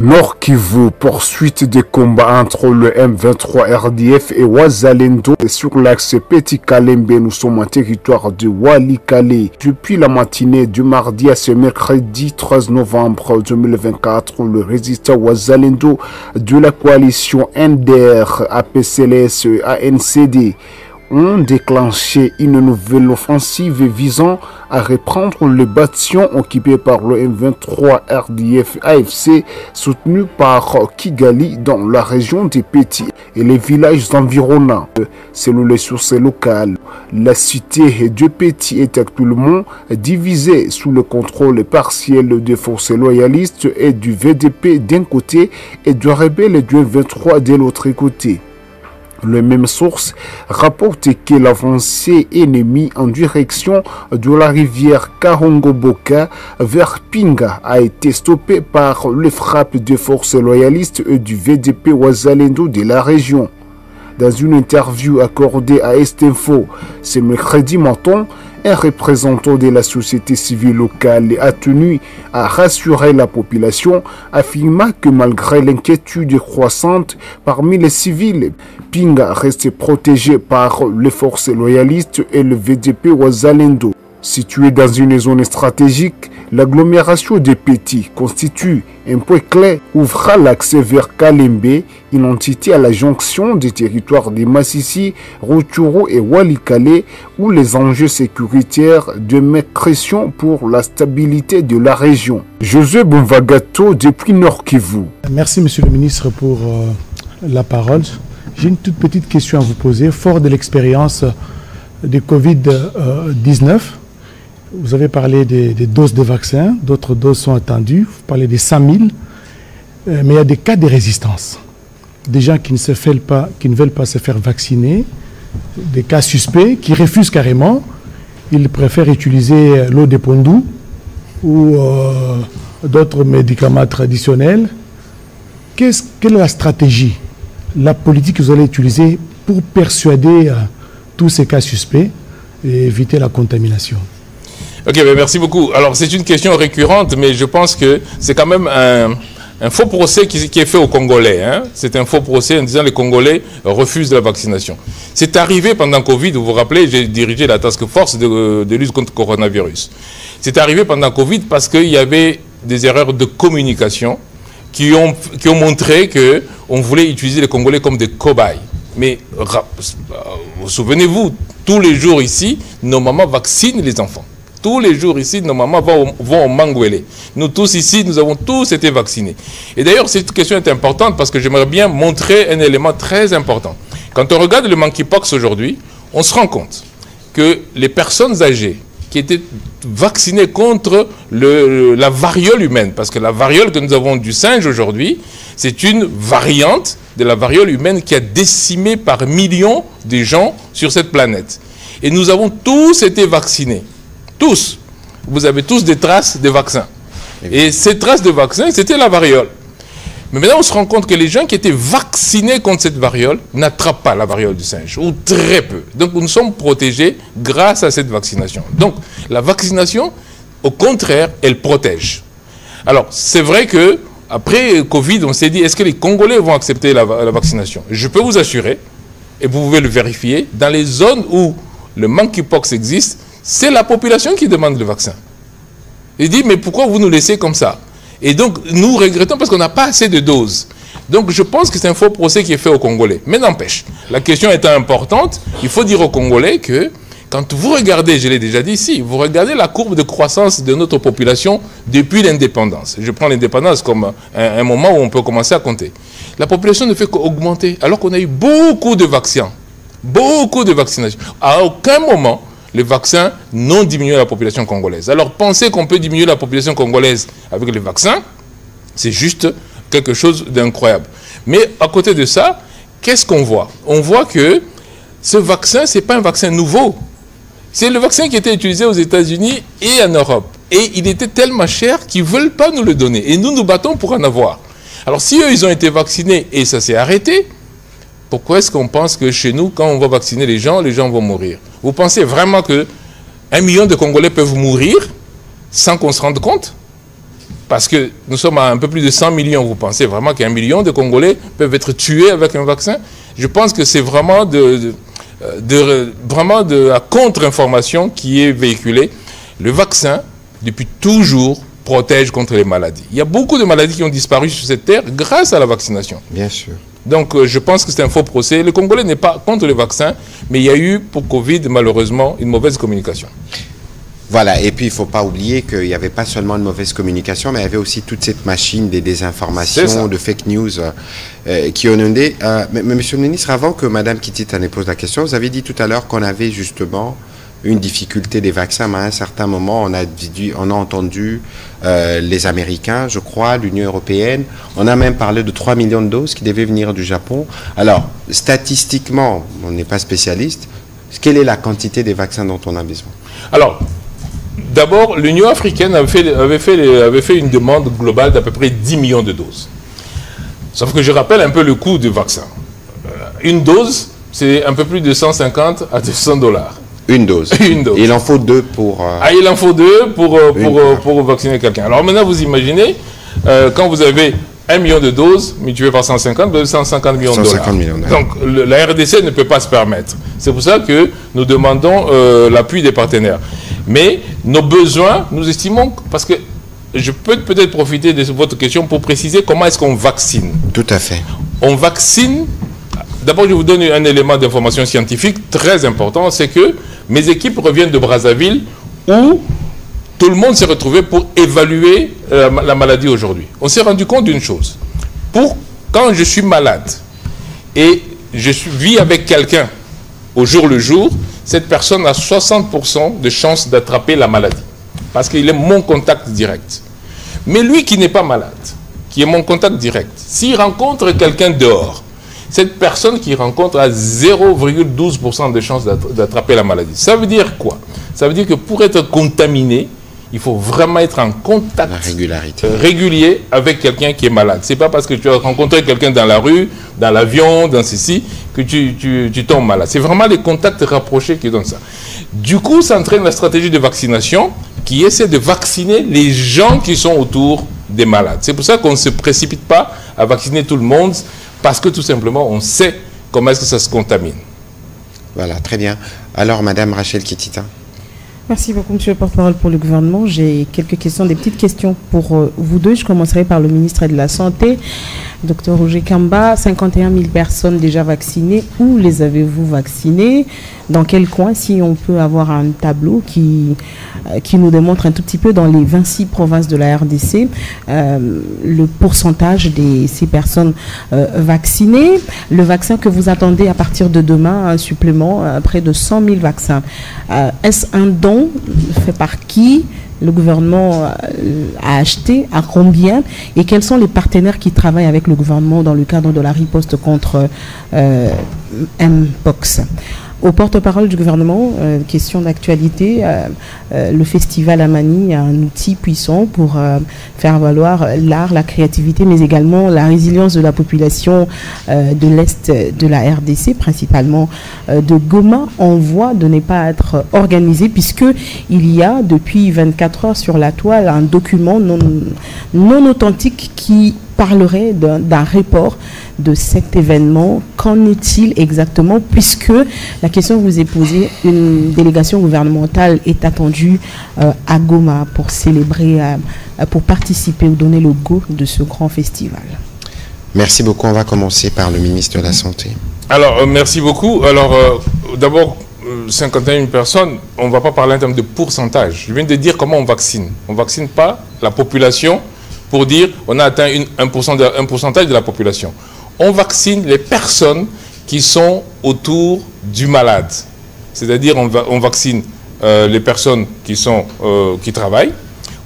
Nord Kivu, poursuite des combats entre le M23 RDF et Wazalendo sur l'axe Petit Kalembe. Nous sommes en territoire de Walikale. Depuis la matinée du mardi à ce mercredi 13 novembre 2024, le résistant Wazalendo de la coalition NDR, APCLS et ANCD ont déclenché une nouvelle offensive visant à reprendre le bâtiment occupé par le M23 RDF AFC soutenu par Kigali dans la région des Petits et les villages environnants. Selon les sources locales, la cité de Petits est actuellement divisée sous le contrôle partiel des forces loyalistes et du VDP d'un côté et du rebelle du M23 de l'autre côté. La même source rapporte que l'avancée ennemie en direction de la rivière Karongo-Boka vers Pinga a été stoppée par les frappes des forces loyalistes et du VDP Wazalendo de la région. Dans une interview accordée à Estinfo ce mercredi matin, un représentant de la société civile locale a tenu à rassurer la population, affirmant que malgré l'inquiétude croissante parmi les civils, Pinga reste protégé par les forces loyalistes et le VDP Wazalendo. Située dans une zone stratégique, l'agglomération des Petits constitue un point clé ouvrant l'accès vers Kalembe, une entité à la jonction des territoires de Massissi, Rutshuru et Walikale, où les enjeux sécuritaires demeurent pression pour la stabilité de la région. José Bonvagato depuis Nord Kivu. Merci Monsieur le ministre pour la parole. J'ai une toute petite question à vous poser. Fort de l'expérience de Covid-19, vous avez parlé des doses de vaccins, d'autres doses sont attendues, vous parlez des 100 000, mais il y a des cas de résistance. Des gens qui ne veulent pas se faire vacciner, des cas suspects qui refusent carrément, ils préfèrent utiliser l'eau de pondou ou d'autres médicaments traditionnels. Quelle est la stratégie, la politique que vous allez utiliser pour persuader tous ces cas suspects et éviter la contamination? Ok, merci beaucoup. Alors, c'est une question récurrente, mais je pense que c'est quand même un faux procès qui est fait aux Congolais. Hein. C'est un faux procès en disant que les Congolais refusent la vaccination. C'est arrivé pendant Covid, vous vous rappelez, j'ai dirigé la task force de lutte contre le coronavirus. C'est arrivé pendant Covid parce qu'il y avait des erreurs de communication qui ont montré qu'on voulait utiliser les Congolais comme des cobayes. Mais souvenez-vous, tous les jours ici, nos mamans vaccinent les enfants. Tous les jours ici, nos mamans vont au Mangwele. Nous tous ici, nous avons tous été vaccinés. Et d'ailleurs, cette question est importante parce que j'aimerais bien montrer un élément très important. Quand on regarde le monkeypox aujourd'hui, on se rend compte que les personnes âgées qui étaient vaccinées contre la variole humaine, parce que la variole que nous avons du singe aujourd'hui, c'est une variante de la variole humaine qui a décimé par millions de gens sur cette planète. Et nous avons tous été vaccinés. Tous. Vous avez tous des traces de vaccins. Et ces traces de vaccins, c'était la variole. Mais maintenant, on se rend compte que les gens qui étaient vaccinés contre cette variole n'attrapent pas la variole du singe, ou très peu. Donc, nous sommes protégés grâce à cette vaccination. Donc, la vaccination, au contraire, elle protège. Alors, c'est vrai que après Covid, on s'est dit, est-ce que les Congolais vont accepter la vaccination? Je peux vous assurer, et vous pouvez le vérifier, dans les zones où le monkeypox existe, c'est la population qui demande le vaccin. Il dit, mais pourquoi vous nous laissez comme ça? Et donc, nous regrettons parce qu'on n'a pas assez de doses. Donc, je pense que c'est un faux procès qui est fait aux Congolais. Mais n'empêche, la question étant importante, il faut dire aux Congolais que, quand vous regardez, je l'ai déjà dit ici, vous regardez la courbe de croissance de notre population depuis l'indépendance. Je prends l'indépendance comme un moment où on peut commencer à compter. La population ne fait qu'augmenter, alors qu'on a eu beaucoup de vaccins. Beaucoup de vaccinations. À aucun moment, les vaccins n'ont diminué la population congolaise. Alors, penser qu'on peut diminuer la population congolaise avec les vaccins, c'est juste quelque chose d'incroyable. Mais à côté de ça, qu'est-ce qu'on voit? On voit que ce vaccin, ce n'est pas un vaccin nouveau. C'est le vaccin qui était utilisé aux États-Unis et en Europe. Et il était tellement cher qu'ils ne veulent pas nous le donner. Et nous nous battons pour en avoir. Alors, si eux, ils ont été vaccinés et ça s'est arrêté, pourquoi est-ce qu'on pense que chez nous, quand on va vacciner les gens vont mourir? Vous pensez vraiment que 1 million de Congolais peuvent mourir sans qu'on se rende compte? parce que nous sommes à un peu plus de 100 millions. Vous pensez vraiment qu'un million de Congolais peuvent être tués avec un vaccin? Je pense que c'est vraiment vraiment de la contre-information qui est véhiculée. Le vaccin, depuis toujours, protège contre les maladies. Il y a beaucoup de maladies qui ont disparu sur cette terre grâce à la vaccination. Bien sûr. Donc, je pense que c'est un faux procès. Le Congolais n'est pas contre le vaccin, mais il y a eu, pour Covid, malheureusement, une mauvaise communication. Voilà, et puis il ne faut pas oublier qu'il n'y avait pas seulement une mauvaise communication, mais il y avait aussi toute cette machine des désinformations, de fake news qui ont inondé. Mais Monsieur le ministre, avant que Mme Kitita ne pose la question, vous avez dit tout à l'heure qu'on avait justement une difficulté des vaccins, mais à un certain moment, on a entendu les Américains, je crois, l'Union européenne, on a même parlé de 3 millions de doses qui devaient venir du Japon. Alors, statistiquement, on n'est pas spécialiste, quelle est la quantité des vaccins dont on a besoin? Alors, d'abord, l'Union africaine avait fait une demande globale d'à peu près 10 millions de doses. Sauf que je rappelle un peu le coût du vaccin. Une dose, c'est un peu plus de 150 à 200 $. Une dose. Une dose. Il en faut deux pour... il en faut deux pour vacciner quelqu'un. Alors maintenant, vous imaginez, quand vous avez 1 million de doses, multiplié par 150, vous avez 150 millions de dollars. Donc la RDC ne peut pas se permettre. C'est pour ça que nous demandons l'appui des partenaires. Mais nos besoins, nous estimons, parce que je peux peut-être profiter de votre question pour préciser comment est-ce qu'on vaccine. Tout à fait. On vaccine, d'abord je vous donne un élément d'information scientifique très important, c'est que mes équipes reviennent de Brazzaville où tout le monde s'est retrouvé pour évaluer la maladie aujourd'hui. On s'est rendu compte d'une chose. Quand je suis malade et je vis avec quelqu'un au jour le jour, cette personne a 60% de chances d'attraper la maladie. Parce qu'il est mon contact direct. Mais lui qui n'est pas malade, qui est mon contact direct, s'il rencontre quelqu'un dehors, cette personne qui rencontre a 0,12% de chances d'attraper la maladie. Ça veut dire quoi? Ça veut dire que pour être contaminé, il faut vraiment être en contact régulier avec quelqu'un qui est malade. Ce n'est pas parce que tu as rencontré quelqu'un dans la rue, dans l'avion, dans ceci, que tu tombes malade. C'est vraiment les contacts rapprochés qui donnent ça. Du coup, ça entraîne la stratégie de vaccination qui essaie de vacciner les gens qui sont autour des malades. C'est pour ça qu'on ne se précipite pas à vacciner tout le monde, parce que tout simplement, on sait comment est-ce que ça se contamine. Voilà, très bien. Alors, Madame Rachel Kitita. Merci beaucoup, Monsieur le porte-parole pour le gouvernement. J'ai quelques questions, des petites questions pour vous deux. Je commencerai par le ministre de la Santé, Dr Roger Kamba. 51 000 personnes déjà vaccinées. Où les avez-vous vaccinées? Dans quel coin? Si on peut avoir un tableau qui nous démontre un tout petit peu dans les 26 provinces de la RDC le pourcentage de ces personnes vaccinées. Le vaccin que vous attendez à partir de demain, un supplément, près de 100 000 vaccins. Est-ce un don fait par qui? Le gouvernement a acheté, à combien, et quels sont les partenaires qui travaillent avec le gouvernement dans le cadre de la riposte contre Mpox? Au porte-parole du gouvernement, question d'actualité, le festival Amani a un outil puissant pour faire valoir l'art, la créativité, mais également la résilience de la population de l'Est de la RDC, principalement de Goma, en voie de ne pas être organisé, puisqu'il y a depuis 24 heures sur la toile un document non authentique qui parlerait d'un report de cet événement. Qu'en est-il exactement? Puisque la question vous est posée, une délégation gouvernementale est attendue à Goma pour célébrer, pour participer ou donner le go de ce grand festival. Merci beaucoup. On va commencer par le ministre de la Santé. Alors, merci beaucoup. Alors, d'abord, 51 personnes, on ne va pas parler en termes de pourcentage. Je viens de dire comment on vaccine. On ne vaccine pas la population pour dire on a atteint un pourcentage de la population. On vaccine les personnes qui sont autour du malade. C'est-à-dire on vaccine les personnes qui travaillent,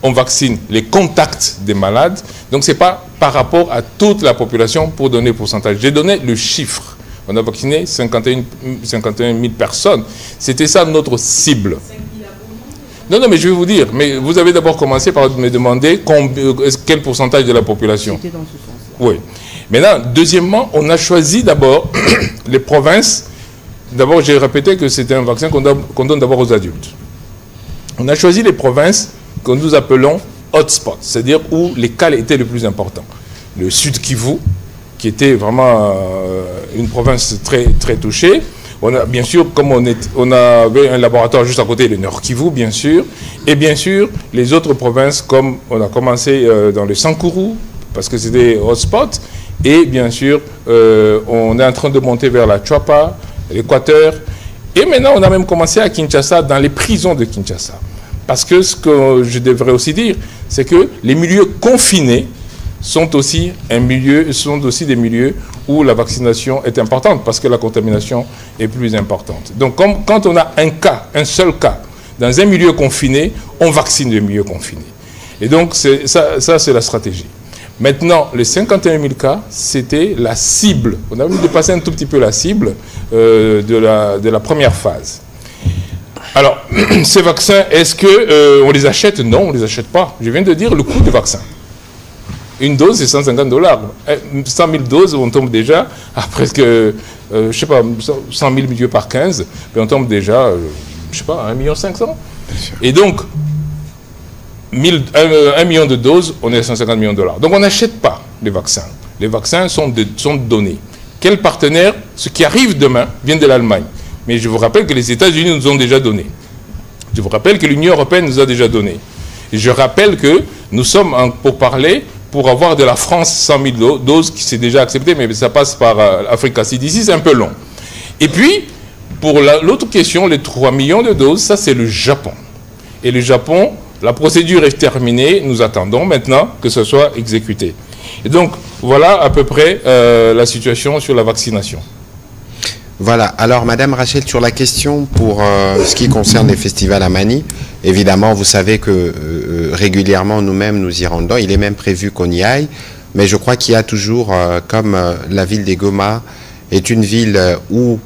on vaccine les contacts des malades. Donc ce n'est pas par rapport à toute la population pour donner le pourcentage. J'ai donné le chiffre. On a vacciné 51 000 personnes. C'était ça notre cible. Non, mais je vais vous dire. Mais vous avez d'abord commencé par me demander quel pourcentage de la population. C'était dans ce sens. Oui. Maintenant, deuxièmement, on a choisi d'abord les provinces. D'abord, j'ai répété que c'était un vaccin qu'on donne d'abord aux adultes. On a choisi les provinces que nous appelons hotspots, c'est-à-dire où les cas étaient les plus importants. Le Sud Kivu, qui était vraiment une province très, très touchée. On a, bien sûr, comme on avait un laboratoire juste à côté, le Nord Kivu, bien sûr. Et bien sûr, les autres provinces, comme on a commencé dans le Sankuru, parce que c'était hotspot. Et bien sûr, on est en train de monter vers la Chwapa, l'Équateur. Et maintenant, on a même commencé à Kinshasa, dans les prisons de Kinshasa. Parce que ce que je devrais aussi dire, c'est que les milieux confinés sont aussi des milieux où la vaccination est importante parce que la contamination est plus importante. Donc, quand on a un seul cas, dans un milieu confiné, on vaccine le milieu confiné. Et donc, ça c'est la stratégie. Maintenant, les 51 000 cas, c'était la cible. On a dépassé un tout petit peu la cible de la première phase. Alors, ces vaccins, est-ce qu'on les achète? Non, on ne les achète pas. Je viens de dire le coût du vaccin. Une dose, c'est $150. 100 000 doses, on tombe déjà à presque, je sais pas, 100 000 milieux par 15, puis on tombe déjà, je sais pas, 1,5 million. Et donc, 1 million de doses, on est à $150 millions. Donc on n'achète pas les vaccins. Les vaccins sont donnés. Quel partenaire? Ce qui arrive demain vient de l'Allemagne. Mais je vous rappelle que les États-Unis nous ont déjà donné. Je vous rappelle que l'Union européenne nous a déjà donné. Et je rappelle que nous sommes pour parler, pour avoir de la France 100 000 doses, qui s'est déjà accepté, mais ça passe par Africa CDC, c'est un peu long. Et puis, pour l'autre question, les 3 millions de doses, ça c'est le Japon. Et le Japon, la procédure est terminée, nous attendons maintenant que ce soit exécuté. Et donc, voilà à peu près la situation sur la vaccination. Voilà, alors Madame Rachel, sur la question pour ce qui concerne les festivals à Mani, évidemment, vous savez que régulièrement nous-mêmes nous y rendons, il est même prévu qu'on y aille, mais je crois qu'il y a toujours, comme la ville des Goma est une ville où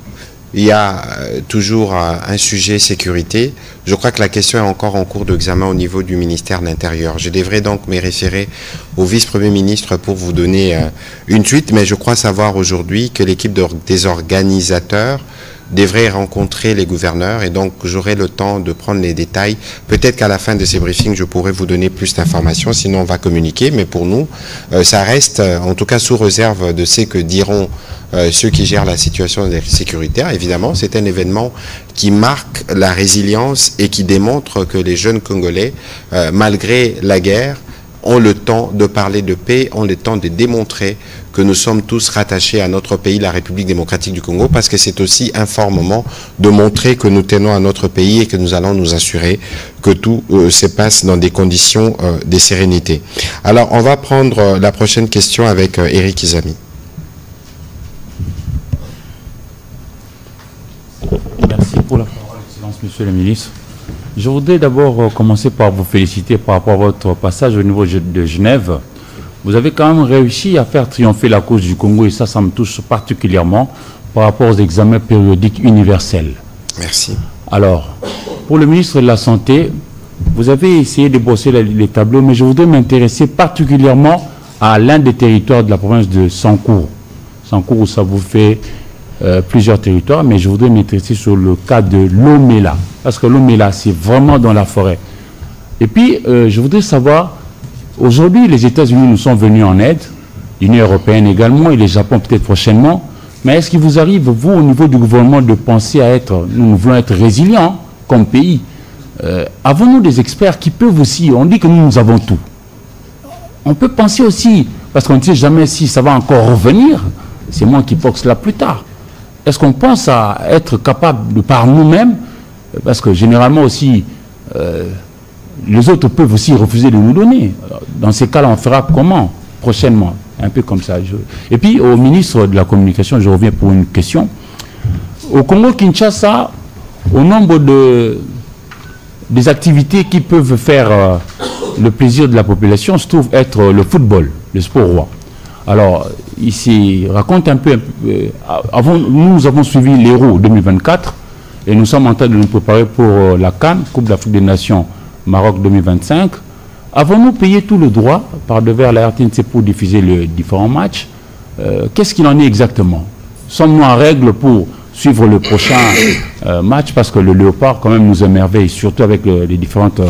il y a toujours un sujet sécurité. Je crois que la question est encore en cours d'examen au niveau du ministère de l'Intérieur. Je devrais donc me référer au vice-premier ministre pour vous donner une suite, mais je crois savoir aujourd'hui que l'équipe des organisateurs devrait rencontrer les gouverneurs et donc j'aurai le temps de prendre les détails. Peut-être qu'à la fin de ces briefings, je pourrai vous donner plus d'informations, sinon on va communiquer, mais pour nous, ça reste en tout cas sous réserve de ce que diront ceux qui gèrent la situation sécuritaire. Évidemment, c'est un événement qui marque la résilience et qui démontre que les jeunes Congolais, malgré la guerre, ont le temps de parler de paix, ont le temps de démontrer que nous sommes tous rattachés à notre pays, la République démocratique du Congo, parce que c'est aussi un fort moment de montrer que nous tenons à notre pays et que nous allons nous assurer que tout se passe dans des conditions de sérénité. Alors, on va prendre la prochaine question avec Eric Izami. Merci pour la parole, Excellence, Monsieur le Ministre. Je voudrais d'abord commencer par vous féliciter par rapport à votre passage au niveau de Genève. Vous avez quand même réussi à faire triompher la cause du Congo et ça me touche particulièrement par rapport aux examens périodiques universels. Merci. Alors, pour le ministre de la Santé, vous avez essayé de bosser les tableaux, mais je voudrais m'intéresser particulièrement à l'un des territoires de la province de Sankuru. Sankuru, ça vous fait plusieurs territoires, mais je voudrais m'intéresser sur le cas de Lomela, parce que Lomela, c'est vraiment dans la forêt. Et puis, je voudrais savoir, aujourd'hui, les États-Unis nous sont venus en aide, l'Union européenne également, et le Japon peut-être prochainement, mais est-ce qu'il vous arrive, vous, au niveau du gouvernement, de penser à être, nous voulons être résilients comme pays, avons-nous des experts qui peuvent aussi, on dit que nous avons tout. On peut penser aussi, parce qu'on ne sait jamais si ça va encore revenir, c'est moi qui pense là plus tard. Est-ce qu'on pense à être capable de par nous-mêmes, parce que généralement aussi, les autres peuvent aussi refuser de nous donner. Dans ces cas-là, on fera comment prochainement? Un peu comme ça. Et puis, au ministre de la Communication, je reviens pour une question. Au Congo-Kinshasa, au nombre des activités qui peuvent faire le plaisir de la population se trouve être le football, le sport roi. Alors, ici, raconte un peu, nous avons suivi l'Euro 2024 et nous sommes en train de nous préparer pour la CAN, Coupe d'Afrique des Nations, Maroc 2025. Avons-nous payé tout le droit par devers la RTNC pour diffuser les différents matchs? Qu'est-ce qu'il en est exactement? Sommes-nous en règle pour suivre le prochain match? Parce que le Léopard, quand même, nous émerveille, surtout avec les différentes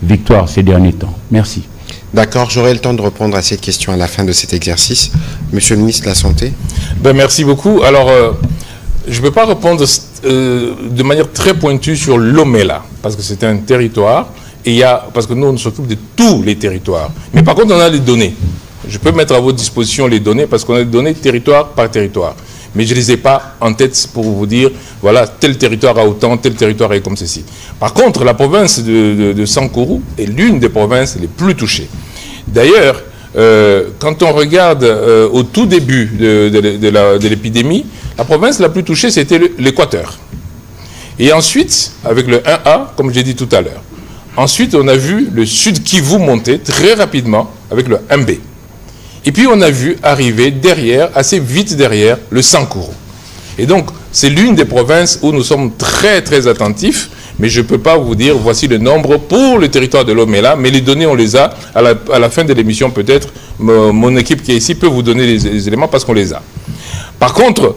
victoires ces derniers temps. Merci. D'accord, j'aurai le temps de répondre à cette question à la fin de cet exercice. Monsieur le ministre de la Santé. Merci beaucoup. Alors, je ne peux pas répondre de manière très pointue sur Lomé-là, parce que c'est un territoire, et parce que nous, on s'occupe de tous les territoires. Mais par contre, on a les données. Je peux mettre à votre disposition les données, parce qu'on a des données territoire par territoire. Mais je ne les ai pas en tête pour vous dire, voilà, tel territoire a autant, tel territoire est comme ceci. Par contre, la province de Sankourou est l'une des provinces les plus touchées. D'ailleurs, quand on regarde au tout début de l'épidémie, la province la plus touchée, c'était l'Équateur. Et ensuite, avec le 1A, comme j'ai dit tout à l'heure. Ensuite, on a vu le Sud Kivu monter très rapidement avec le 1B. Et puis, on a vu arriver derrière, assez vite derrière, le Sankourou. Et donc, c'est l'une des provinces où nous sommes très, très attentifs. Mais je ne peux pas vous dire, voici le nombre pour le territoire de Lomé-là. Mais les données, on les a. À la fin de l'émission, peut-être, mon équipe qui est ici peut vous donner les éléments parce qu'on les a. Par contre,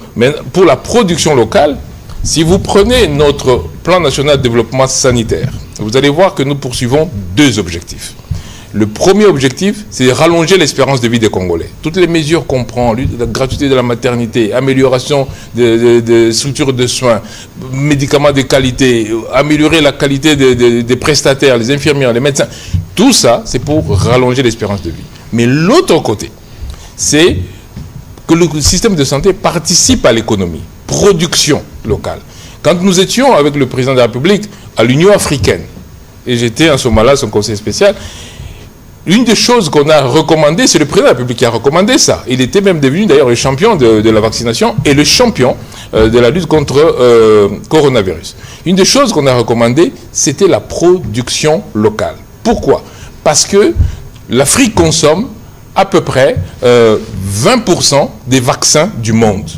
pour la production locale, si vous prenez notre plan national de développement sanitaire, vous allez voir que nous poursuivons deux objectifs. Le premier objectif, c'est de rallonger l'espérance de vie des Congolais. Toutes les mesures qu'on prend, la gratuité de la maternité, amélioration des structures de soins, médicaments de qualité, améliorer la qualité des prestataires, les infirmières, les médecins, tout ça, c'est pour rallonger l'espérance de vie. Mais l'autre côté, c'est que le système de santé participe à l'économie, production locale. Quand nous étions avec le président de la République à l'Union africaine, et j'étais en ce moment-là son conseiller spécial, une des choses qu'on a recommandé, c'est le président de la République qui a recommandé ça. Il était même devenu d'ailleurs le champion de la vaccination et le champion de la lutte contre coronavirus. Une des choses qu'on a recommandé, c'était la production locale. Pourquoi? Parce que l'Afrique consomme à peu près 20% des vaccins du monde.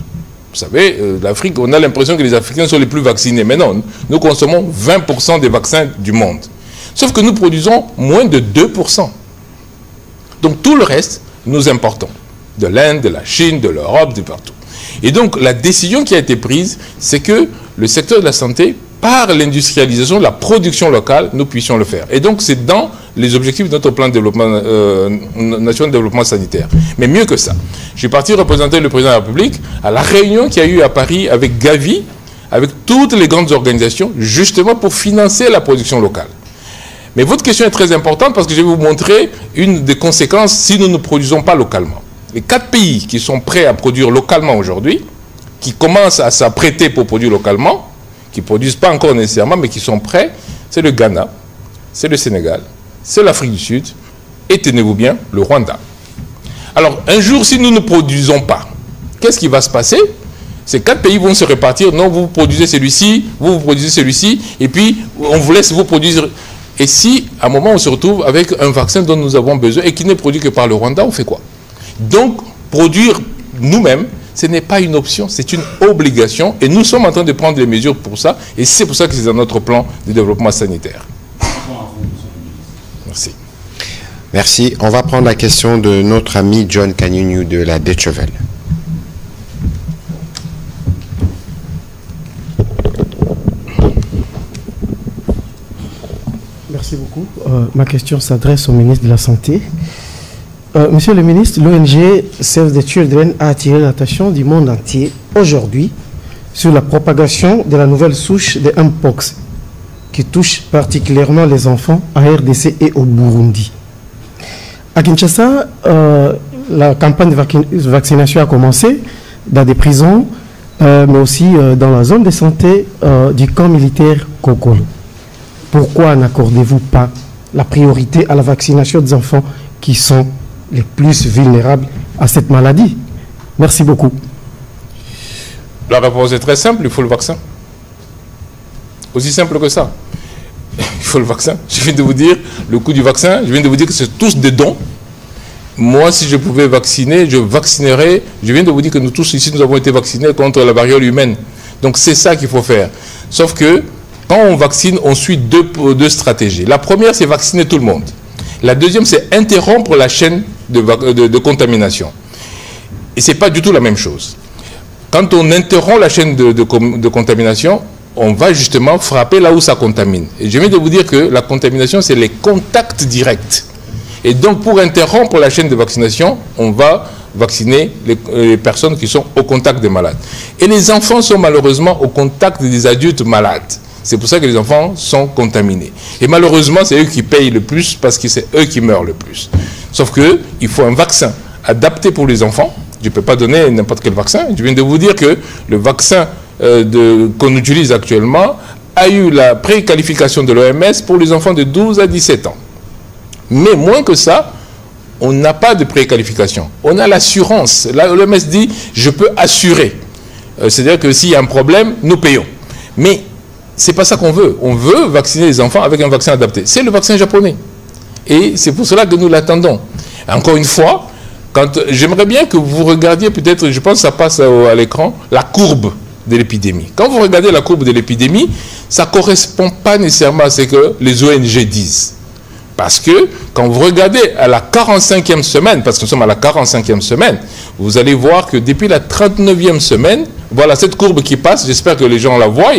Vous savez, l'Afrique, on a l'impression que les Africains sont les plus vaccinés. Mais non, nous consommons 20% des vaccins du monde. Sauf que nous produisons moins de 2%. Donc tout le reste, nous importons. De l'Inde, de la Chine, de l'Europe, de partout. Et donc la décision qui a été prise, c'est que le secteur de la santé, par l'industrialisation de la production locale, nous puissions le faire. Et donc c'est dans les objectifs de notre plan de développement, national de développement sanitaire. Mais mieux que ça, je suis parti représenter le président de la République à la réunion qu'il y a eu à Paris avec Gavi, avec toutes les grandes organisations, justement pour financer la production locale. Mais votre question est très importante parce que je vais vous montrer une des conséquences si nous ne produisons pas localement. Les 4 pays qui sont prêts à produire localement aujourd'hui, qui commencent à s'apprêter pour produire localement, qui ne produisent pas encore nécessairement, mais qui sont prêts, c'est le Ghana, c'est le Sénégal, c'est l'Afrique du Sud, et tenez-vous bien, le Rwanda. Alors, un jour, si nous ne produisons pas, qu'est-ce qui va se passer? Ces 4 pays vont se répartir. Non, vous produisez celui-ci, vous produisez celui-ci, et puis on vous laisse vous produire. Et si, à un moment, on se retrouve avec un vaccin dont nous avons besoin et qui n'est produit que par le Rwanda, on fait quoi? Donc, produire nous-mêmes, ce n'est pas une option, c'est une obligation. Et nous sommes en train de prendre des mesures pour ça. Et c'est pour ça que c'est dans notre plan de développement sanitaire. Merci. Merci. On va prendre la question de notre ami John Kanyunyu de la Deutsche Welle. Merci beaucoup. Ma question s'adresse au ministre de la Santé. Monsieur le ministre, l'ONG Save the Children a attiré l'attention du monde entier aujourd'hui sur la propagation de la nouvelle souche de Mpox qui touche particulièrement les enfants en RDC et au Burundi. À Kinshasa, la campagne de vaccination a commencé dans des prisons, mais aussi dans la zone de santé du camp militaire Kokolo. Pourquoi n'accordez-vous pas la priorité à la vaccination des enfants qui sont les plus vulnérables à cette maladie? Merci beaucoup. La réponse est très simple, il faut le vaccin. Aussi simple que ça. Il faut le vaccin. Je viens de vous dire le coût du vaccin, je viens de vous dire que c'est tous des dons. Moi, si je pouvais vacciner, je vaccinerais. Je viens de vous dire que nous tous ici, nous avons été vaccinés contre la variole humaine. Donc c'est ça qu'il faut faire. Sauf que quand on vaccine, on suit deux stratégies. La première, c'est vacciner tout le monde. La deuxième, c'est interrompre la chaîne de contamination. Et ce n'est pas du tout la même chose. Quand on interrompt la chaîne de contamination, on va justement frapper là où ça contamine. Et je viens de vous dire que la contamination, c'est les contacts directs. Et donc, pour interrompre la chaîne de vaccination, on va vacciner les personnes qui sont au contact des malades. Et les enfants sont malheureusement au contact des adultes malades. C'est pour ça que les enfants sont contaminés. Et malheureusement, c'est eux qui payent le plus parce que c'est eux qui meurent le plus. Sauf qu'il faut un vaccin adapté pour les enfants. Je ne peux pas donner n'importe quel vaccin. Je viens de vous dire que le vaccin qu'on utilise actuellement a eu la préqualification de l'OMS pour les enfants de 12 à 17 ans. Mais moins que ça, on n'a pas de préqualification. On a l'assurance. L'OMS dit, je peux assurer. C'est-à-dire que s'il y a un problème, nous payons. Mais ce n'est pas ça qu'on veut. On veut vacciner les enfants avec un vaccin adapté. C'est le vaccin japonais. Et c'est pour cela que nous l'attendons. Encore une fois, j'aimerais bien que vous regardiez peut-être, je pense que ça passe à l'écran, la courbe de l'épidémie. Quand vous regardez la courbe de l'épidémie, ça ne correspond pas nécessairement à ce que les ONG disent. Parce que quand vous regardez à la 45e semaine, parce que nous sommes à la 45e semaine, vous allez voir que depuis la 39e semaine, voilà cette courbe qui passe, j'espère que les gens la voient,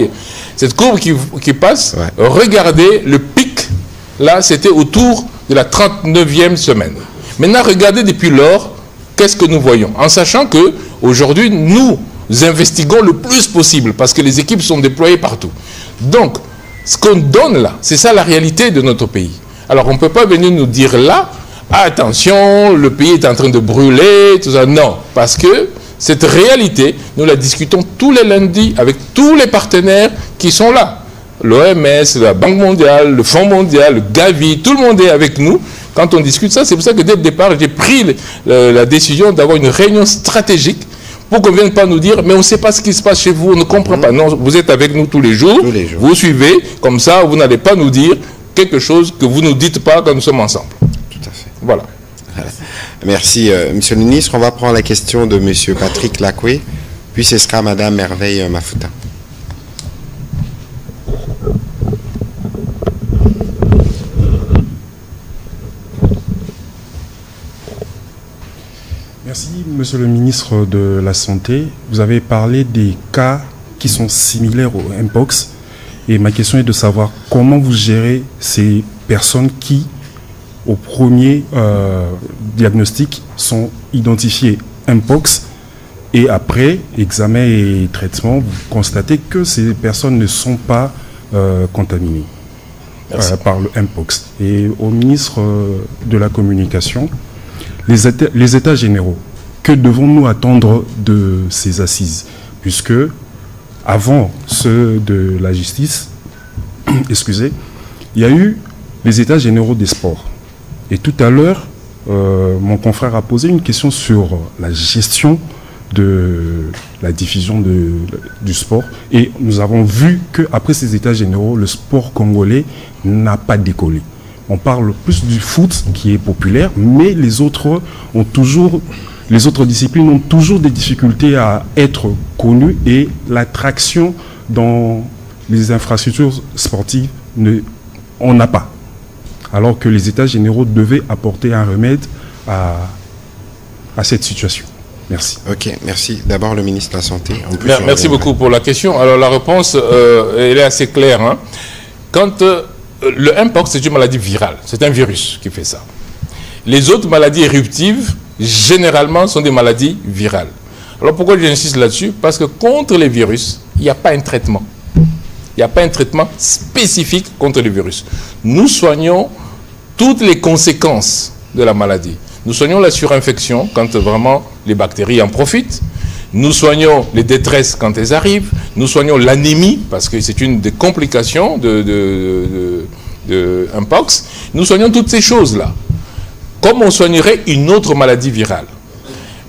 cette courbe qui passe, ouais. Regardez le pic, là c'était autour de la 39e semaine. Maintenant regardez depuis lors, qu'est-ce que nous voyons? En sachant qu'aujourd'hui nous investiguons le plus possible, parce que les équipes sont déployées partout. Donc, ce qu'on donne là, c'est ça la réalité de notre pays. Alors, on ne peut pas venir nous dire là, attention, le pays est en train de brûler, tout ça. Non, parce que cette réalité, nous la discutons tous les lundis avec tous les partenaires qui sont là. L'OMS, la Banque mondiale, le Fonds mondial, le Gavi, tout le monde est avec nous. Quand on discute ça, c'est pour ça que dès le départ, j'ai pris la décision d'avoir une réunion stratégique pour qu'on ne vienne pas nous dire, mais on ne sait pas ce qui se passe chez vous, on ne comprend pas. Non, vous êtes avec nous tous les jours, vous suivez, comme ça, vous n'allez pas nous dire quelque chose que vous ne nous dites pas quand nous sommes ensemble. Tout à fait. Voilà. Merci, Monsieur le ministre. On va prendre la question de Monsieur Patrick Lacoué, puis ce sera Madame Merveille Mafuta. Merci, Monsieur le ministre de la Santé. Vous avez parlé des cas qui sont similaires au Mpox. Et ma question est de savoir comment vous gérez ces personnes qui, au premier diagnostic, sont identifiées Mpox et après examen et traitement, vous constatez que ces personnes ne sont pas contaminées par le Mpox. Et au ministre de la Communication, les états généraux, que devons-nous attendre de ces assises? Puisque avant ceux de la justice, excusez, il y a eu les états généraux des sports. Et tout à l'heure, mon confrère a posé une question sur la gestion de la diffusion du sport. Et nous avons vu qu'après ces états généraux, le sport congolais n'a pas décollé. On parle plus du foot qui est populaire, mais les autres disciplines ont toujours des difficultés à être connues et l'attraction dans les infrastructures sportives, on n'a pas. Alors que les états généraux devaient apporter un remède à cette situation. Merci. Ok, merci. D'abord le ministre de la Santé. Merci beaucoup pour la question. Alors la réponse, elle est assez claire. Hein. Quand le Mpox, c'est une maladie virale, c'est un virus qui fait ça. Les autres maladies éruptives, généralement, sont des maladies virales. Alors pourquoi j'insiste là-dessus? Parce que contre les virus, il n'y a pas un traitement. Il n'y a pas un traitement spécifique contre les virus. Nous soignons toutes les conséquences de la maladie. Nous soignons la surinfection quand vraiment les bactéries en profitent. Nous soignons les détresses quand elles arrivent. Nous soignons l'anémie parce que c'est une des complications de Mpox. Nous soignons toutes ces choses-là, comme on soignerait une autre maladie virale.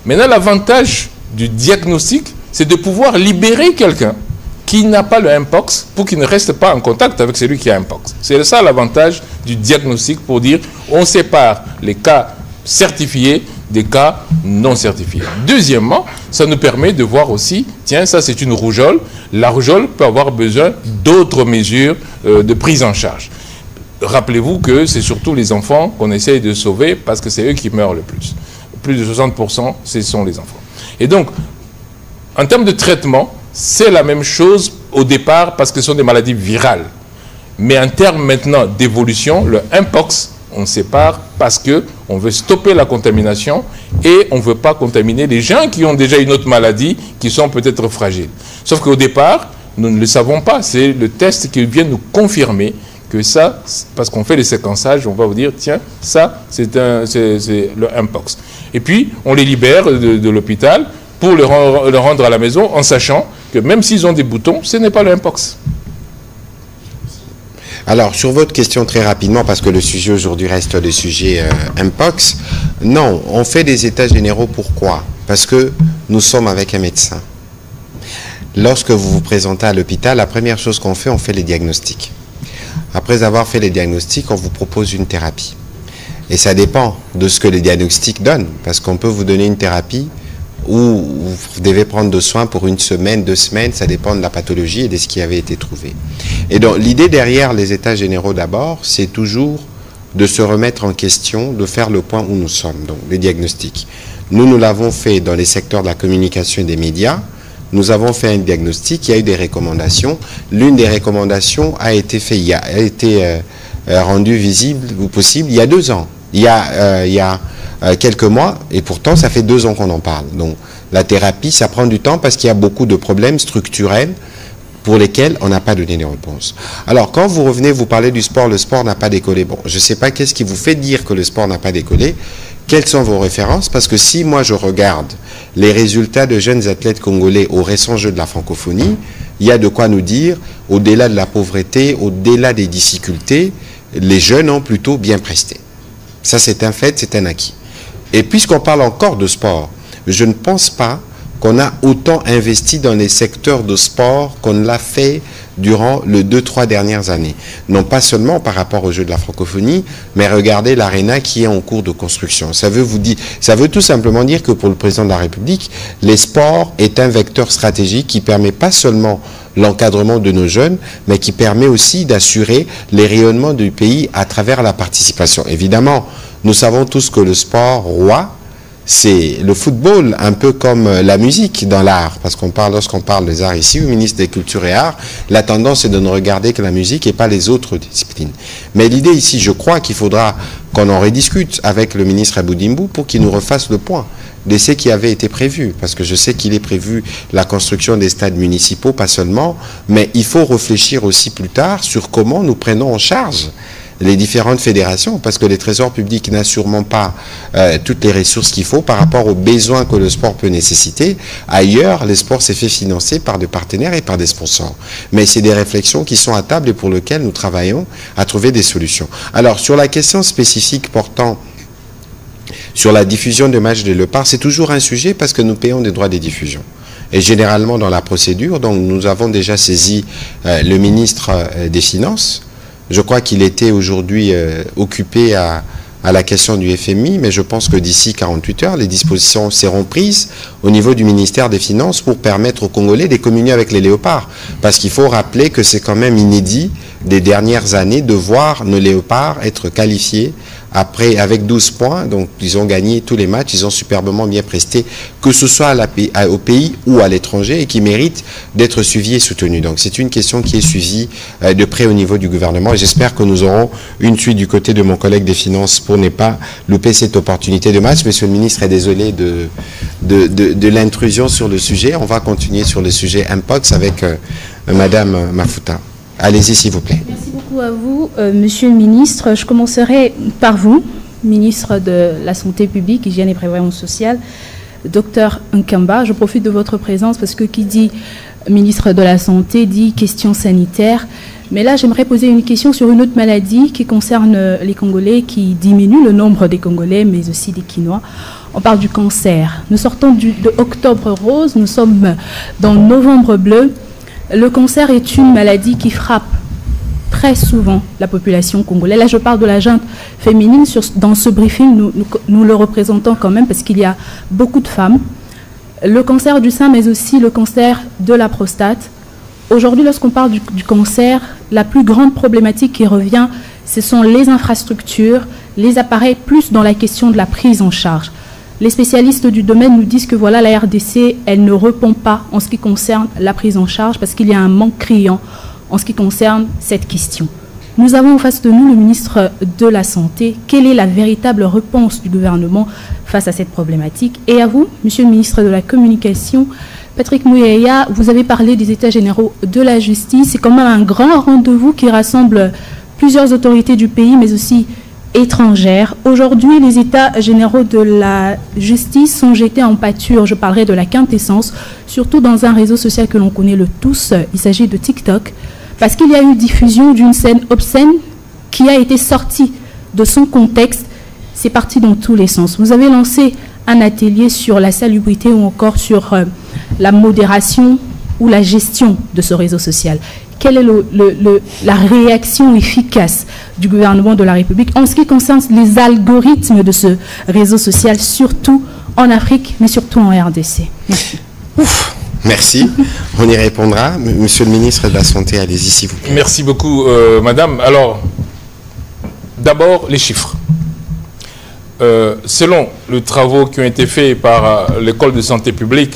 Maintenant, l'avantage du diagnostic, c'est de pouvoir libérer quelqu'un qui n'a pas le Mpox pour qu'il ne reste pas en contact avec celui qui a Mpox. C'est ça l'avantage du diagnostic pour dire on sépare les cas certifiés des cas non certifiés. Deuxièmement, ça nous permet de voir aussi, tiens, ça c'est une rougeole. La rougeole peut avoir besoin d'autres mesures de prise en charge. Rappelez-vous que c'est surtout les enfants qu'on essaye de sauver parce que c'est eux qui meurent le plus. Plus de 60%, ce sont les enfants. Et donc, en termes de traitement, c'est la même chose au départ parce que ce sont des maladies virales. Mais en termes maintenant d'évolution, le Mpox, on sépare parce qu'on veut stopper la contamination et on ne veut pas contaminer les gens qui ont déjà une autre maladie, qui sont peut-être fragiles. Sauf qu'au départ, nous ne le savons pas. C'est le test qui vient nous confirmer que ça, parce qu'on fait les séquençages, on va vous dire, tiens, ça, c'est le Mpox. Et puis, on les libère de l'hôpital pour le rendre à la maison en sachant que même s'ils ont des boutons, ce n'est pas le Mpox. Alors, sur votre question très rapidement, parce que le sujet aujourd'hui reste le sujet Mpox, non, on fait des états généraux, pourquoi? Parce que nous sommes avec un médecin. Lorsque vous vous présentez à l'hôpital, la première chose qu'on fait, on fait les diagnostics. Après avoir fait les diagnostics, on vous propose une thérapie. Et ça dépend de ce que les diagnostics donnent, parce qu'on peut vous donner une thérapie où vous devez prendre de soins pour 1 semaine, 2 semaines, ça dépend de la pathologie et de ce qui avait été trouvé. Et donc l'idée derrière les états généraux d'abord, c'est toujours de se remettre en question, de faire le point où nous sommes, donc les diagnostics. Nous l'avons fait dans les secteurs de la communication et des médias. Nous avons fait un diagnostic, il y a eu des recommandations. L'une des recommandations a été rendue visible ou possible il y a 2 ans. Il y a quelques mois, et pourtant ça fait 2 ans qu'on en parle. Donc la thérapie, ça prend du temps parce qu'il y a beaucoup de problèmes structurels pour lesquels on n'a pas donné de réponse. Alors quand vous revenez, vous parlez du sport, le sport n'a pas décollé. Bon, je ne sais pas qu'est-ce qui vous fait dire que le sport n'a pas décollé. Quelles sont vos références? Parce que si moi je regarde les résultats de jeunes athlètes congolais au récent jeu de la francophonie, il y a de quoi nous dire, au-delà de la pauvreté, au-delà des difficultés, les jeunes ont plutôt bien presté. Ça c'est un fait, c'est un acquis. Et puisqu'on parle encore de sport, je ne pense pas qu'on a autant investi dans les secteurs de sport qu'on l'a fait durant les 2-3 dernières années. Non pas seulement par rapport au jeu de la francophonie, mais regardez l'aréna qui est en cours de construction. Ça veut tout simplement dire que pour le président de la République, les sports est un vecteur stratégique qui permet pas seulement l'encadrement de nos jeunes, mais qui permet aussi d'assurer les rayonnements du pays à travers la participation. Évidemment, nous savons tous que le sport roi, c'est le football, un peu comme la musique dans l'art, parce lorsqu'on parle des arts ici, au ministre des Cultures et Arts, la tendance est de ne regarder que la musique et pas les autres disciplines. Mais l'idée ici, je crois qu'il faudra qu'on en rediscute avec le ministre Aboudimbo pour qu'il nous refasse le point de ce qui avait été prévu, parce que je sais qu'il est prévu la construction des stades municipaux, pas seulement, mais il faut réfléchir aussi plus tard sur comment nous prenons en charge les différentes fédérations, parce que les trésors publics n'ont sûrement pas toutes les ressources qu'il faut par rapport aux besoins que le sport peut nécessiter. Ailleurs, le sport s'est fait financer par des partenaires et par des sponsors. Mais c'est des réflexions qui sont à table et pour lesquelles nous travaillons à trouver des solutions. Alors, sur la question spécifique portant sur la diffusion de matchs de Léopard, c'est toujours un sujet parce que nous payons des droits de diffusion. Et généralement dans la procédure, donc nous avons déjà saisi le ministre des Finances. Je crois qu'il était aujourd'hui occupé à la question du FMI, mais je pense que d'ici 48 heures, les dispositions seront prises au niveau du ministère des Finances pour permettre aux Congolais de communier avec les léopards. Parce qu'il faut rappeler que c'est quand même inédit des dernières années de voir nos léopards être qualifiés après avec 12 points. Donc ils ont gagné tous les matchs, ils ont superbement bien presté, que ce soit au pays ou à l'étranger, et qui méritent d'être suivis et soutenus. Donc c'est une question qui est suivie de près au niveau du gouvernement, et j'espère que nous aurons une suite du côté de mon collègue des Finances pour ne pas louper cette opportunité de match. Monsieur le ministre est désolé de l'intrusion sur le sujet. On va continuer sur le sujet Mpox avec Madame Mafuta. Allez-y, s'il vous plaît. Merci beaucoup à vous, Monsieur le ministre. Je commencerai par vous, ministre de la Santé publique, Hygiène et Prévention sociale, Docteur Nkamba. Je profite de votre présence parce que qui dit ministre de la Santé dit question sanitaire. Mais là, j'aimerais poser une question sur une autre maladie qui concerne les Congolais, qui diminue le nombre des Congolais, mais aussi des Quinois. On parle du cancer. Nous sortons de Octobre Rose, nous sommes dans Novembre Bleu. Le cancer est une maladie qui frappe très souvent la population congolaise. Là, je parle de la junte féminine. Dans ce briefing, nous le représentons quand même parce qu'il y a beaucoup de femmes. Le cancer du sein, mais aussi le cancer de la prostate. Aujourd'hui, lorsqu'on parle du cancer, la plus grande problématique qui revient, ce sont les infrastructures, les appareils, plus dans la question de la prise en charge. Les spécialistes du domaine nous disent que voilà, la RDC, elle ne répond pas en ce qui concerne la prise en charge parce qu'il y a un manque criant en ce qui concerne cette question. Nous avons en face de nous le ministre de la Santé. Quelle est la véritable réponse du gouvernement face à cette problématique? Et à vous, monsieur le ministre de la Communication, Patrick Muyaya, vous avez parlé des États généraux de la justice. C'est quand même un grand rendez-vous qui rassemble plusieurs autorités du pays, mais aussi étrangères. Aujourd'hui, les États généraux de la justice sont jetés en pâture. Je parlerai de la quintessence, surtout dans un réseau social que l'on connaît le tous. Il s'agit de TikTok, parce qu'il y a eu diffusion d'une scène obscène qui a été sortie de son contexte. C'est parti dans tous les sens. Vous avez lancé un atelier sur la salubrité ou encore sur la modération ou la gestion de ce réseau social. Quelle est la réaction efficace du gouvernement de la République en ce qui concerne les algorithmes de ce réseau social, surtout en Afrique, mais surtout en RDC? Merci. Ouf, merci. On y répondra. Monsieur le ministre de la Santé, allez-y s'il vous plaît. Merci beaucoup, madame. Alors, d'abord, les chiffres. Selon les travaux qui ont été faits par l'école de santé publique,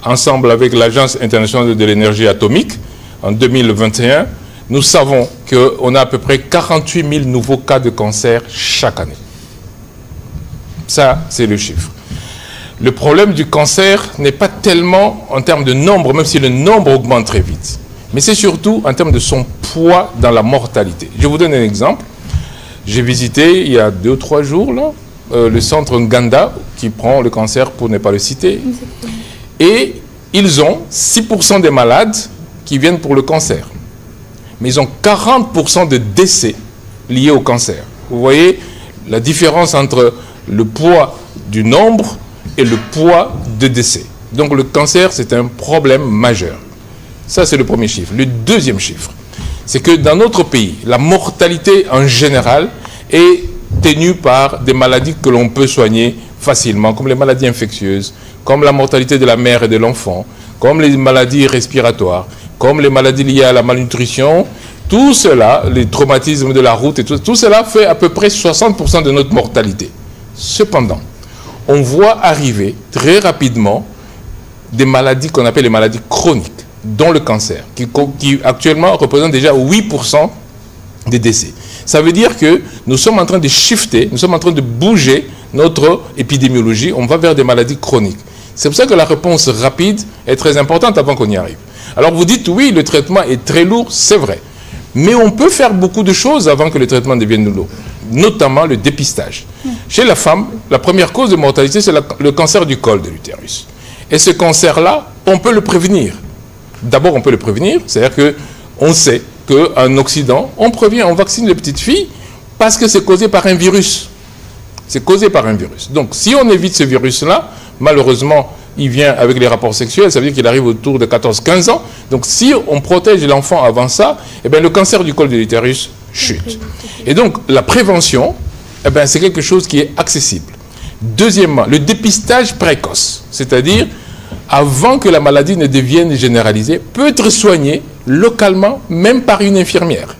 ensemble avec l'Agence internationale de l'énergie atomique, en 2021, nous savons qu'on a à peu près 48 000 nouveaux cas de cancer chaque année. Ça, c'est le chiffre. Le problème du cancer n'est pas tellement en termes de nombre, même si le nombre augmente très vite, mais c'est surtout en termes de son poids dans la mortalité. Je vous donne un exemple. J'ai visité, il y a 2 ou 3 jours, là, le centre Nganda, qui prend le cancer, pour ne pas le citer. Et ils ont 6% des malades qui viennent pour le cancer. Mais ils ont 40% de décès liés au cancer. Vous voyez la différence entre le poids du nombre et le poids de décès. Donc le cancer, c'est un problème majeur. Ça, c'est le premier chiffre. Le deuxième chiffre, c'est que dans notre pays, la mortalité en général est tenue par des maladies que l'on peut soigner facilement, comme les maladies infectieuses, comme la mortalité de la mère et de l'enfant, comme les maladies respiratoires, comme les maladies liées à la malnutrition. Tout cela, les traumatismes de la route, et tout cela fait à peu près 60% de notre mortalité. Cependant, on voit arriver très rapidement des maladies qu'on appelle les maladies chroniques, dont le cancer, qui actuellement représente déjà 8% des décès. Ça veut dire que nous sommes en train de shifter, nous sommes en train de bouger notre épidémiologie, on va vers des maladies chroniques. C'est pour ça que la réponse rapide est très importante avant qu'on y arrive. Alors vous dites, oui, le traitement est très lourd, c'est vrai. Mais on peut faire beaucoup de choses avant que le traitement devienne lourd, notamment le dépistage. Chez la femme, la première cause de mortalité, c'est le cancer du col de l'utérus. Et ce cancer-là, on peut le prévenir. D'abord, on peut le prévenir, c'est-à-dire qu'on sait qu'en Occident, on prévient, on vaccine les petites filles parce que c'est causé par un virus. C'est causé par un virus. Donc, si on évite ce virus-là, malheureusement, il vient avec les rapports sexuels, ça veut dire qu'il arrive autour de 14-15 ans. Donc, si on protège l'enfant avant ça, eh bien, le cancer du col de l'utérus chute. Et donc, la prévention, eh bien, c'est quelque chose qui est accessible. Deuxièmement, le dépistage précoce, c'est-à-dire avant que la maladie ne devienne généralisée, peut être soigné localement, même par une infirmière.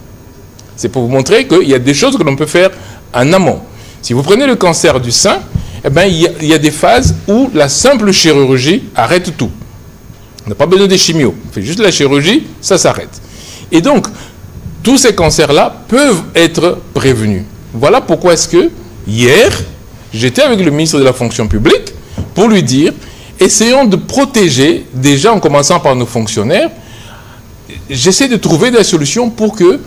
C'est pour vous montrer qu'il y a des choses que l'on peut faire en amont. Si vous prenez le cancer du sein, eh bien, il y a des phases où la simple chirurgie arrête tout. On n'a pas besoin de chimio. On fait juste la chirurgie, ça s'arrête. Et donc, tous ces cancers-là peuvent être prévenus. Voilà pourquoi est-ce que, hier, j'étais avec le ministre de la fonction publique pour lui dire, essayons de protéger, déjà en commençant par nos fonctionnaires, j'essaie de trouver des solutions pour que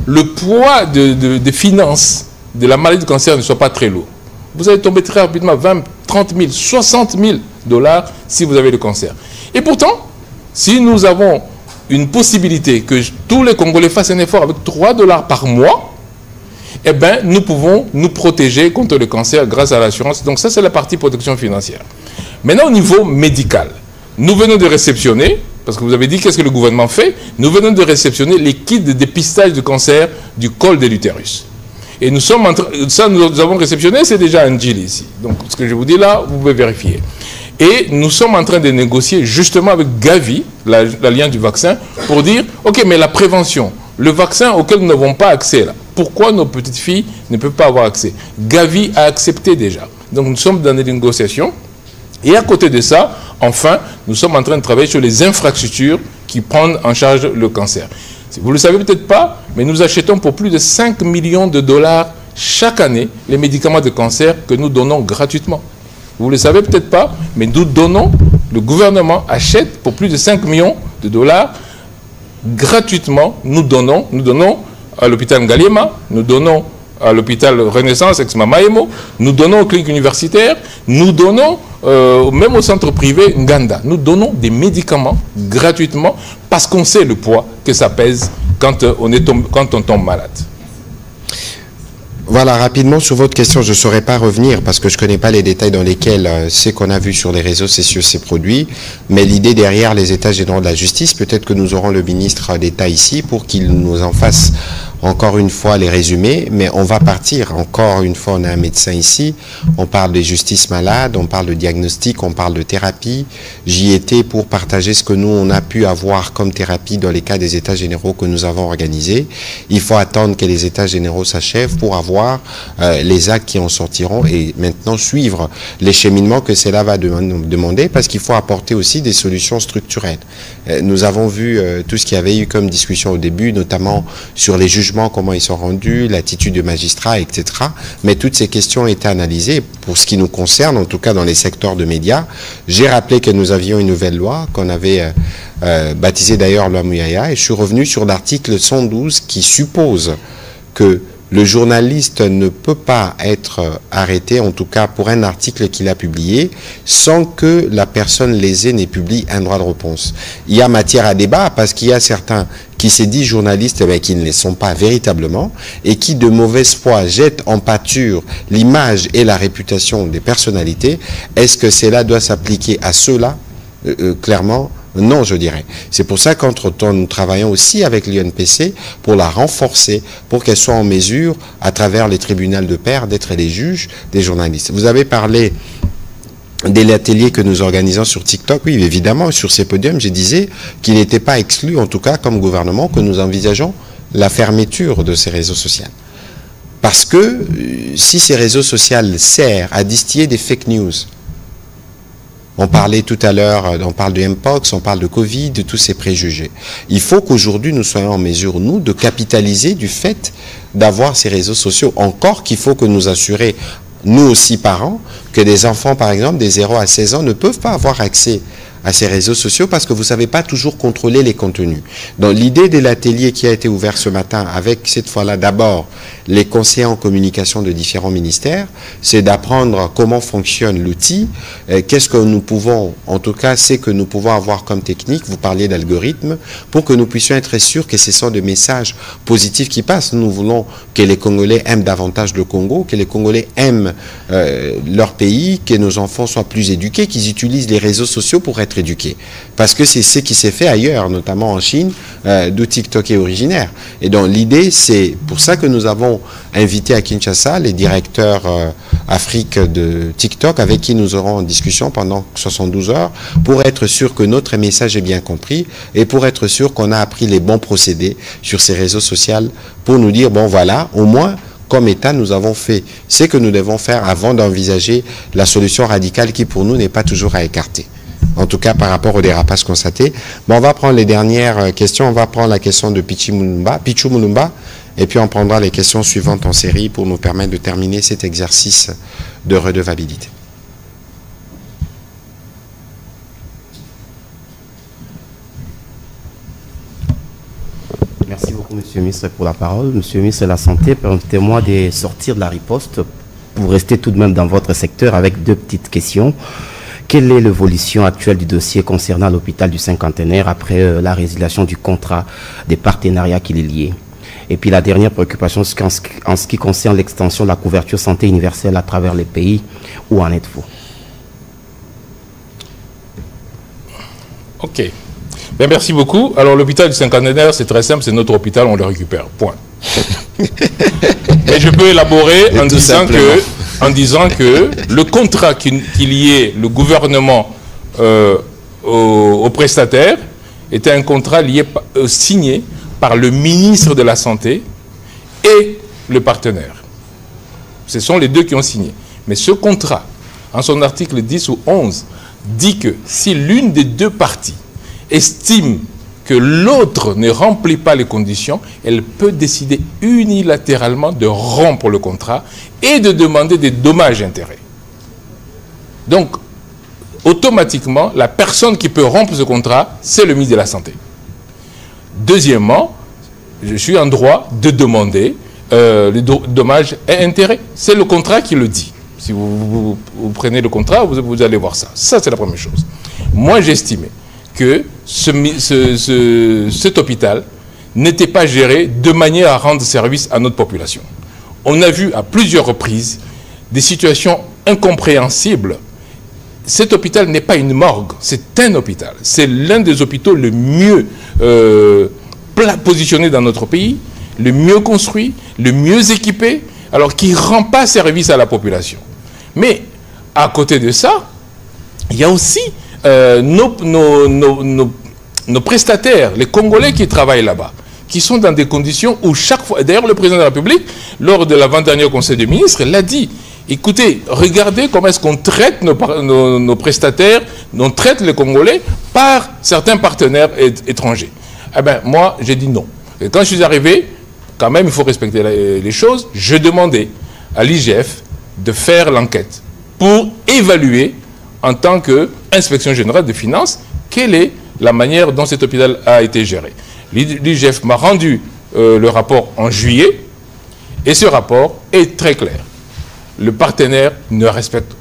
le poids des finances de la maladie du cancer ne soit pas très lourd. Vous allez tomber très rapidement à 20, 30 000, 60 000 $ si vous avez le cancer. Et pourtant, si nous avons une possibilité que tous les Congolais fassent un effort avec 3 $ par mois, eh bien, nous pouvons nous protéger contre le cancer grâce à l'assurance. Donc ça, c'est la partie protection financière. Maintenant, au niveau médical, nous venons de réceptionner, parce que vous avez dit qu'est-ce que le gouvernement fait, nous venons de réceptionner les kits de dépistage du cancer du col de l'utérus. Et nous sommes en train, ça nous avons réceptionné, c'est déjà un deal ici. Donc ce que je vous dis là, vous pouvez vérifier. Et nous sommes en train de négocier justement avec Gavi, l'alliance du vaccin, pour dire, ok, mais la prévention, le vaccin auquel nous n'avons pas accès là, pourquoi nos petites filles ne peuvent pas avoir accès? Gavi a accepté déjà. Donc nous sommes dans des négociations. Et à côté de ça, enfin, nous sommes en train de travailler sur les infrastructures qui prennent en charge le cancer. Vous ne le savez peut-être pas, mais nous achetons pour plus de 5 millions de dollars chaque année les médicaments de cancer que nous donnons gratuitement. Vous ne le savez peut-être pas, mais nous donnons, le gouvernement achète pour plus de 5 millions de dollars gratuitement. Nous donnons à l'hôpital Ngaliema, nous donnons à l'hôpital Renaissance ex-Mamaemo, nous donnons aux cliniques universitaires, nous donnons même au centre privé Nganda. Nous donnons des médicaments gratuitement parce qu'on sait le poids que ça pèse quand on tombe malade. Voilà, rapidement sur votre question, je ne saurais pas revenir parce que je ne connais pas les détails dans lesquels ce qu'on a vu sur les réseaux sociaux s'est produit, mais l'idée derrière les États généraux de la justice, peut-être que nous aurons le ministre d'État ici pour qu'il nous en fasse encore une fois les résumés, mais on va partir. Encore une fois, on a un médecin ici, on parle de justice malade, on parle de diagnostic, on parle de thérapie. J'y étais pour partager ce que nous, on a pu avoir comme thérapie dans les cas des États généraux que nous avons organisés. Il faut attendre que les États généraux s'achèvent pour avoir les actes qui en sortiront et maintenant suivre les cheminements que cela va demander parce qu'il faut apporter aussi des solutions structurelles. Nous avons vu tout ce qu'il y avait eu comme discussion au début, notamment sur les jugements, comment ils sont rendus, l'attitude du magistrat, etc. Mais toutes ces questions ont été analysées. Pour ce qui nous concerne, en tout cas dans les secteurs de médias, j'ai rappelé que nous avions une nouvelle loi qu'on avait baptisée d'ailleurs loi Mouyaya et je suis revenu sur l'article 112 qui suppose que le journaliste ne peut pas être arrêté, en tout cas pour un article qu'il a publié, sans que la personne lésée n'ait publié un droit de réponse. Il y a matière à débat parce qu'il y a certains qui se disent journalistes mais qui ne les sont pas véritablement et qui de mauvaise foi jettent en pâture l'image et la réputation des personnalités. Est-ce que cela doit s'appliquer à ceux-là? Clairement, non, je dirais. C'est pour ça qu'entre-temps, nous travaillons aussi avec l'UNPC pour la renforcer, pour qu'elle soit en mesure, à travers les tribunaux de pair, d'être les juges des journalistes. Vous avez parlé de l'atelier que nous organisons sur TikTok. Oui, évidemment, sur ces podiums, je disais qu'il n'était pas exclu, en tout cas comme gouvernement, que nous envisageons la fermeture de ces réseaux sociaux. Parce que si ces réseaux sociaux servent à distiller des fake news, on parlait tout à l'heure, on parle de Mpox, on parle de Covid, de tous ces préjugés. Il faut qu'aujourd'hui nous soyons en mesure, nous, de capitaliser du fait d'avoir ces réseaux sociaux. Encore qu'il faut que nous assurer, nous aussi parents, que des enfants, par exemple, des 0 à 16 ans, ne peuvent pas avoir accès à ces réseaux sociaux parce que vous ne savez pas toujours contrôler les contenus. Donc l'idée de l'atelier qui a été ouvert ce matin avec cette fois-là d'abord les conseillers en communication de différents ministères, c'est d'apprendre comment fonctionne l'outil, qu'est-ce que nous pouvons, en tout cas c'est que nous pouvons avoir comme technique, vous parliez d'algorithme, pour que nous puissions être sûrs que ce sont des messages positifs qui passent. Nous voulons que les Congolais aiment davantage le Congo, que les Congolais aiment leur pays, que nos enfants soient plus éduqués, qu'ils utilisent les réseaux sociaux pour être éduqués. Parce que c'est ce qui s'est fait ailleurs, notamment en Chine, d'où TikTok est originaire. Et donc l'idée, c'est pour ça que nous avons invité à Kinshasa les directeurs Afrique de TikTok avec qui nous aurons en discussion pendant 72 heures pour être sûr que notre message est bien compris et pour être sûr qu'on a appris les bons procédés sur ces réseaux sociaux pour nous dire, bon voilà, au moins comme État, nous avons fait ce que nous devons faire avant d'envisager la solution radicale qui pour nous n'est pas toujours à écarter. En tout cas, par rapport au dérapage constaté. Bon, on va prendre les dernières questions. On va prendre la question de Pichu Mulumba, et puis on prendra les questions suivantes en série pour nous permettre de terminer cet exercice de redevabilité. Merci beaucoup, Monsieur le ministre, pour la parole. Monsieur le ministre de la Santé, permettez-moi de sortir de la riposte pour rester tout de même dans votre secteur avec deux petites questions. Quelle est l'évolution actuelle du dossier concernant l'hôpital du Cinquantenaire après la résiliation du contrat des partenariats qui l'est lié? Et puis la dernière préoccupation, en ce qui concerne l'extension de la couverture santé universelle à travers les pays, où en êtes-vous? Ok. Bien, merci beaucoup. Alors l'hôpital du Cinquantenaire, c'est très simple, c'est notre hôpital, on le récupère. Point. Mais je peux élaborer en disant que le contrat qui liait le gouvernement au prestataire était un contrat signé par le ministre de la Santé et le partenaire. Ce sont les deux qui ont signé. Mais ce contrat, en son article 10 ou 11, dit que si l'une des deux parties estime que l'autre ne remplit pas les conditions, elle peut décider unilatéralement de rompre le contrat et de demander des dommages-intérêts. Donc, automatiquement, la personne qui peut rompre ce contrat, c'est le ministre de la Santé. Deuxièmement, je suis en droit de demander les dommages et intérêts. C'est le contrat qui le dit. Si vous prenez le contrat, vous allez voir ça. Ça, c'est la première chose. Moi, j'estimais que cet hôpital n'était pas géré de manière à rendre service à notre population. On a vu à plusieurs reprises des situations incompréhensibles. Cet hôpital n'est pas une morgue, c'est un hôpital. C'est l'un des hôpitaux le mieux positionné dans notre pays, le mieux construit, le mieux équipé, alors qui ne rend pas service à la population. Mais à côté de ça, il y a aussi nos prestataires, les Congolais qui travaillent là-bas, qui sont dans des conditions où chaque fois... D'ailleurs, le président de la République, lors de l'avant-dernier conseil des ministres, l'a dit. Écoutez, regardez comment est-ce qu'on traite nos prestataires, on traite les Congolais par certains partenaires étrangers. Eh bien, moi, j'ai dit non. Et quand je suis arrivé, quand même, il faut respecter les choses. Je demandais à l'IGF de faire l'enquête pour évaluer, en tant qu'inspection générale des finances, quelle est la manière dont cet hôpital a été géré. L'IGF m'a rendu le rapport en juillet, et ce rapport est très clair. Le partenaire ne respecte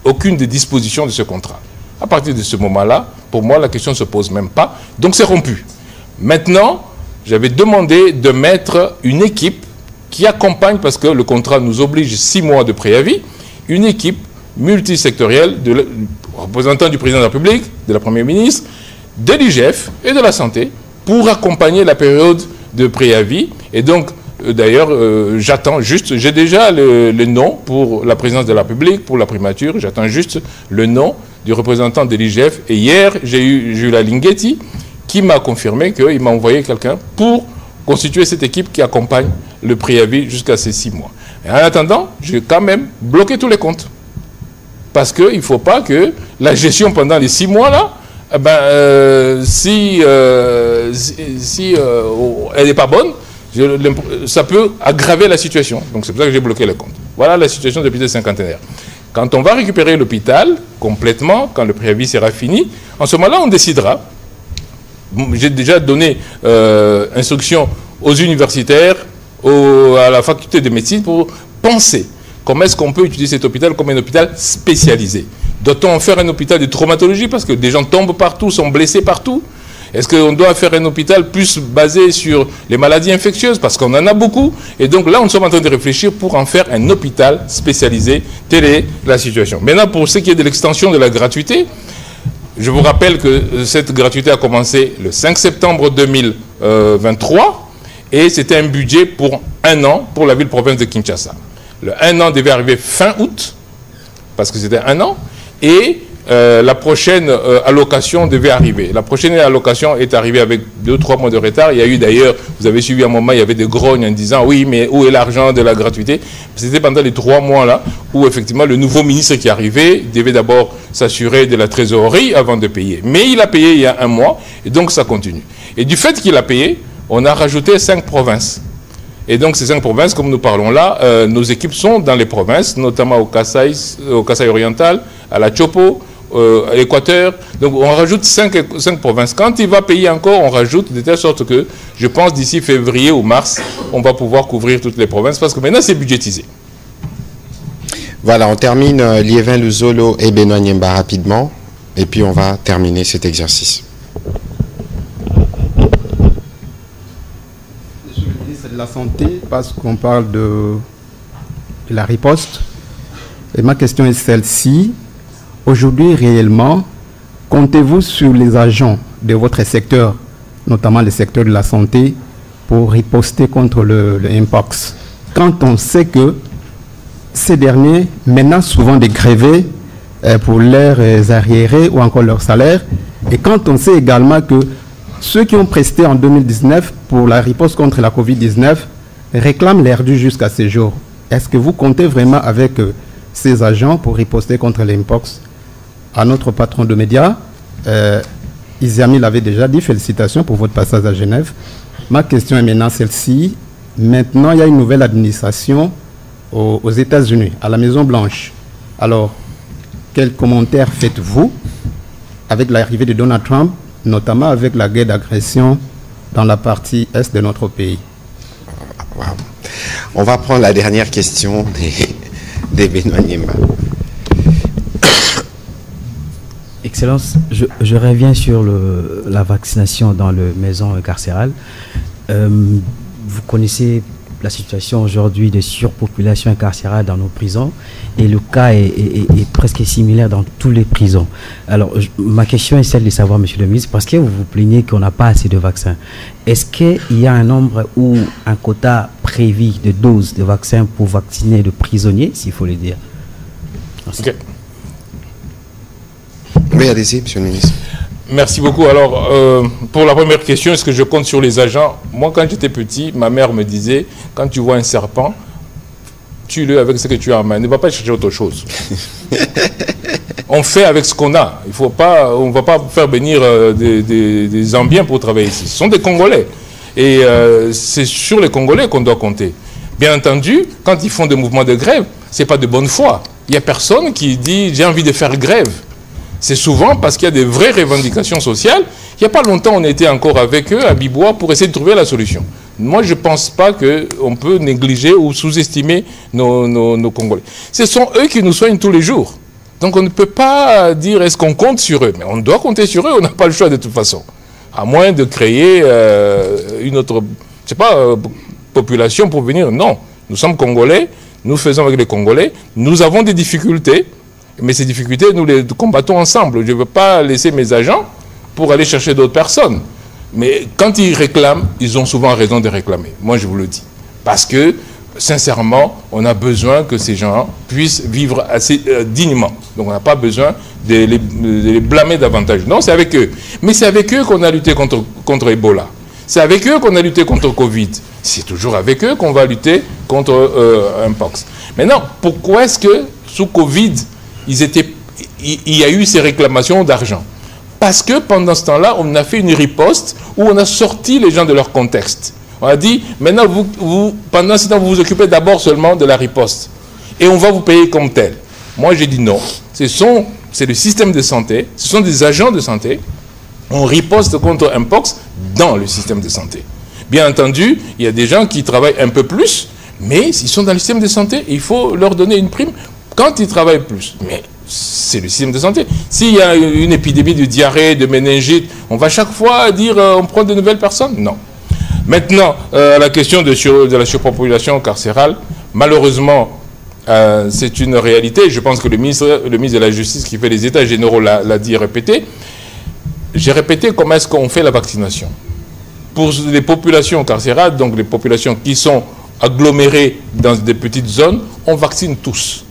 aucune des dispositions de ce contrat. À partir de ce moment-là, pour moi, la question ne se pose même pas. Donc c'est rompu. Maintenant, j'avais demandé de mettre une équipe qui accompagne, parce que le contrat nous oblige 6 mois de préavis, une équipe multisectorielle, représentant du président de la République, de la Première ministre, de l'IGF et de la Santé, pour accompagner la période de préavis. Et donc, d'ailleurs, j'attends juste, j'ai déjà le nom pour la présidence de la République, pour la primature, j'attends juste le nom du représentant de l'IGF. Et hier, j'ai eu la Ligeti qui m'a confirmé qu'il m'a envoyé quelqu'un pour constituer cette équipe qui accompagne le préavis jusqu'à ces 6 mois. Et en attendant, j'ai quand même bloqué tous les comptes. Parce qu'il ne faut pas que la gestion pendant les 6 mois-là, si elle n'est pas bonne, ça peut aggraver la situation. Donc c'est pour ça que j'ai bloqué les comptes. Voilà la situation de l'hôpital cinquantenaire. Quand on va récupérer l'hôpital complètement, quand le préavis sera fini, en ce moment-là, on décidera. J'ai déjà donné instruction aux universitaires, à la faculté de médecine pour penser comment est-ce qu'on peut utiliser cet hôpital comme un hôpital spécialisé. Doit-on en faire un hôpital de traumatologie parce que des gens tombent partout, sont blessés partout? Est-ce qu'on doit faire un hôpital plus basé sur les maladies infectieuses parce qu'on en a beaucoup? Et donc là, nous sommes en train de réfléchir pour en faire un hôpital spécialisé. Telle est la situation. Maintenant, pour ce qui est de l'extension de la gratuité, je vous rappelle que cette gratuité a commencé le 5 septembre 2023 et c'était un budget pour 1 an pour la ville-province de Kinshasa. Le 1 an devait arriver fin août, parce que c'était 1 an, et la prochaine allocation devait arriver. La prochaine allocation est arrivée avec 2-3 mois de retard. Il y a eu d'ailleurs, vous avez suivi un moment, il y avait des grognes en disant oui, mais où est l'argent de la gratuité? C'était pendant les 3 mois là où effectivement le nouveau ministre qui arrivait devait d'abord s'assurer de la trésorerie avant de payer. Mais il a payé il y a 1 mois et donc ça continue. Et du fait qu'il a payé, on a rajouté 5 provinces. Et donc ces 5 provinces, comme nous parlons là, nos équipes sont dans les provinces, notamment au Kasaï oriental, à la Chopo, à l'Équateur. Donc on rajoute 5 provinces. Quand il va payer encore, on rajoute de telle sorte que, je pense d'ici février ou mars, on va pouvoir couvrir toutes les provinces parce que maintenant c'est budgétisé. Voilà, on termine Liévin Luzolo et Benoît Niemba rapidement, et puis on va terminer cet exercice. Monsieur le ministre de la Santé, parce qu'on parle de la riposte, et ma question est celle-ci. Aujourd'hui, réellement, comptez-vous sur les agents de votre secteur, notamment le secteur de la santé, pour riposter contre le Mpox? Quand on sait que ces derniers menacent souvent de gréver pour leurs arriérés ou encore leur salaire, et quand on sait également que ceux qui ont presté en 2019 pour la riposte contre la Covid-19 réclament l'air dû jusqu'à ces jours. Est-ce que vous comptez vraiment avec ces agents pour riposter contre l'Mpox? À notre patron de médias, Iziami l'avait déjà dit, félicitations pour votre passage à Genève. Ma question est maintenant celle-ci. Maintenant, il y a une nouvelle administration aux États-Unis, à la Maison-Blanche. Alors, quels commentaires faites-vous avec l'arrivée de Donald Trump, notamment avec la guerre d'agression dans la partie est de notre pays? Wow. On va prendre la dernière question des Benoît Niemba. Excellence, je reviens sur la vaccination dans les maisons carcérales. Vous connaissez la situation aujourd'hui de surpopulation carcérale dans nos prisons et le cas est presque similaire dans toutes les prisons. Alors, ma question est celle de savoir, Monsieur le ministre, parce que vous vous plaignez qu'on n'a pas assez de vaccins. Est-ce qu'il y a un nombre ou un quota prévu de doses de vaccins pour vacciner de prisonniers, s'il faut le dire? Okay. Oui, allez-y, Monsieur le ministre. Merci beaucoup. Alors, pour la première question, est-ce que je compte sur les agents? Moi, quand j'étais petit, ma mère me disait, quand tu vois un serpent, tue-le avec ce que tu as en main. Ne va pas chercher autre chose. On fait avec ce qu'on a. Il faut pas, on ne va pas faire venir des Zambiens pour travailler ici. Ce sont des Congolais. Et c'est sur les Congolais qu'on doit compter. Bien entendu, quand ils font des mouvements de grève, ce n'est pas de bonne foi. Il n'y a personne qui dit « j'ai envie de faire grève ». C'est souvent parce qu'il y a des vraies revendications sociales. Il n'y a pas longtemps, on était encore avec eux à Bibois pour essayer de trouver la solution. Moi, je ne pense pas qu'on peut négliger ou sous-estimer nos Congolais. Ce sont eux qui nous soignent tous les jours. Donc on ne peut pas dire est-ce qu'on compte sur eux. Mais on doit compter sur eux, on n'a pas le choix de toute façon. À moins de créer une autre, je sais pas, population pour venir. Non, nous sommes Congolais, nous faisons avec les Congolais, nous avons des difficultés. Mais ces difficultés, nous les combattons ensemble. Je ne veux pas laisser mes agents pour aller chercher d'autres personnes. Mais quand ils réclament, ils ont souvent raison de réclamer. Moi, je vous le dis. Parce que, sincèrement, on a besoin que ces gens puissent vivre assez dignement. Donc, on n'a pas besoin de les blâmer davantage. Non, c'est avec eux. Mais c'est avec eux qu'on a lutté contre Ebola. C'est avec eux qu'on a lutté contre Covid. C'est toujours avec eux qu'on va lutter contre Mpox. Maintenant, pourquoi est-ce que, sous Covid, il y a eu ces réclamations d'argent? Parce que pendant ce temps-là, on a fait une riposte où on a sorti les gens de leur contexte. On a dit, maintenant, pendant ce temps, vous vous occupez d'abord seulement de la riposte. Et on va vous payer comme tel. Moi, j'ai dit non. C'est le système de santé, ce sont des agents de santé. On riposte contre Mpox dans le système de santé. Bien entendu, il y a des gens qui travaillent un peu plus, mais s'ils sont dans le système de santé, il faut leur donner une prime quand ils travaillent plus. Mais c'est le système de santé. S'il y a une épidémie de diarrhée, de méningite, on va chaque fois dire on prend de nouvelles personnes? Non. Maintenant, la question de la surpopulation carcérale, malheureusement, c'est une réalité. Je pense que le ministre de la Justice qui fait les états généraux l'a dit et répété. J'ai répété comment est-ce qu'on fait la vaccination. Pour les populations carcérales, donc les populations qui sont agglomérées dans des petites zones, on vaccine tous.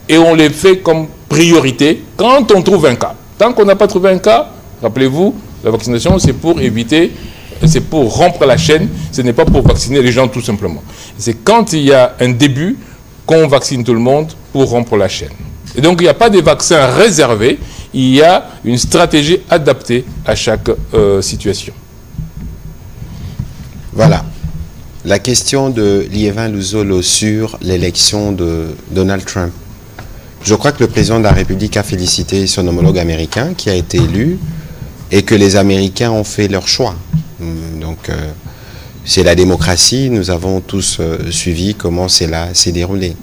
Et on les fait comme priorité quand on trouve un cas. Tant qu'on n'a pas trouvé un cas, rappelez-vous, la vaccination, c'est pour éviter, c'est pour rompre la chaîne, ce n'est pas pour vacciner les gens tout simplement. C'est quand il y a un début qu'on vaccine tout le monde pour rompre la chaîne. Et donc, il n'y a pas de vaccins réservés, il y a une stratégie adaptée à chaque situation. Voilà. La question de Liévin Luzolo sur l'élection de Donald Trump. Je crois que le président de la République a félicité son homologue américain qui a été élu et que les Américains ont fait leur choix. Donc, c'est la démocratie. Nous avons tous suivi comment cela s'est déroulé.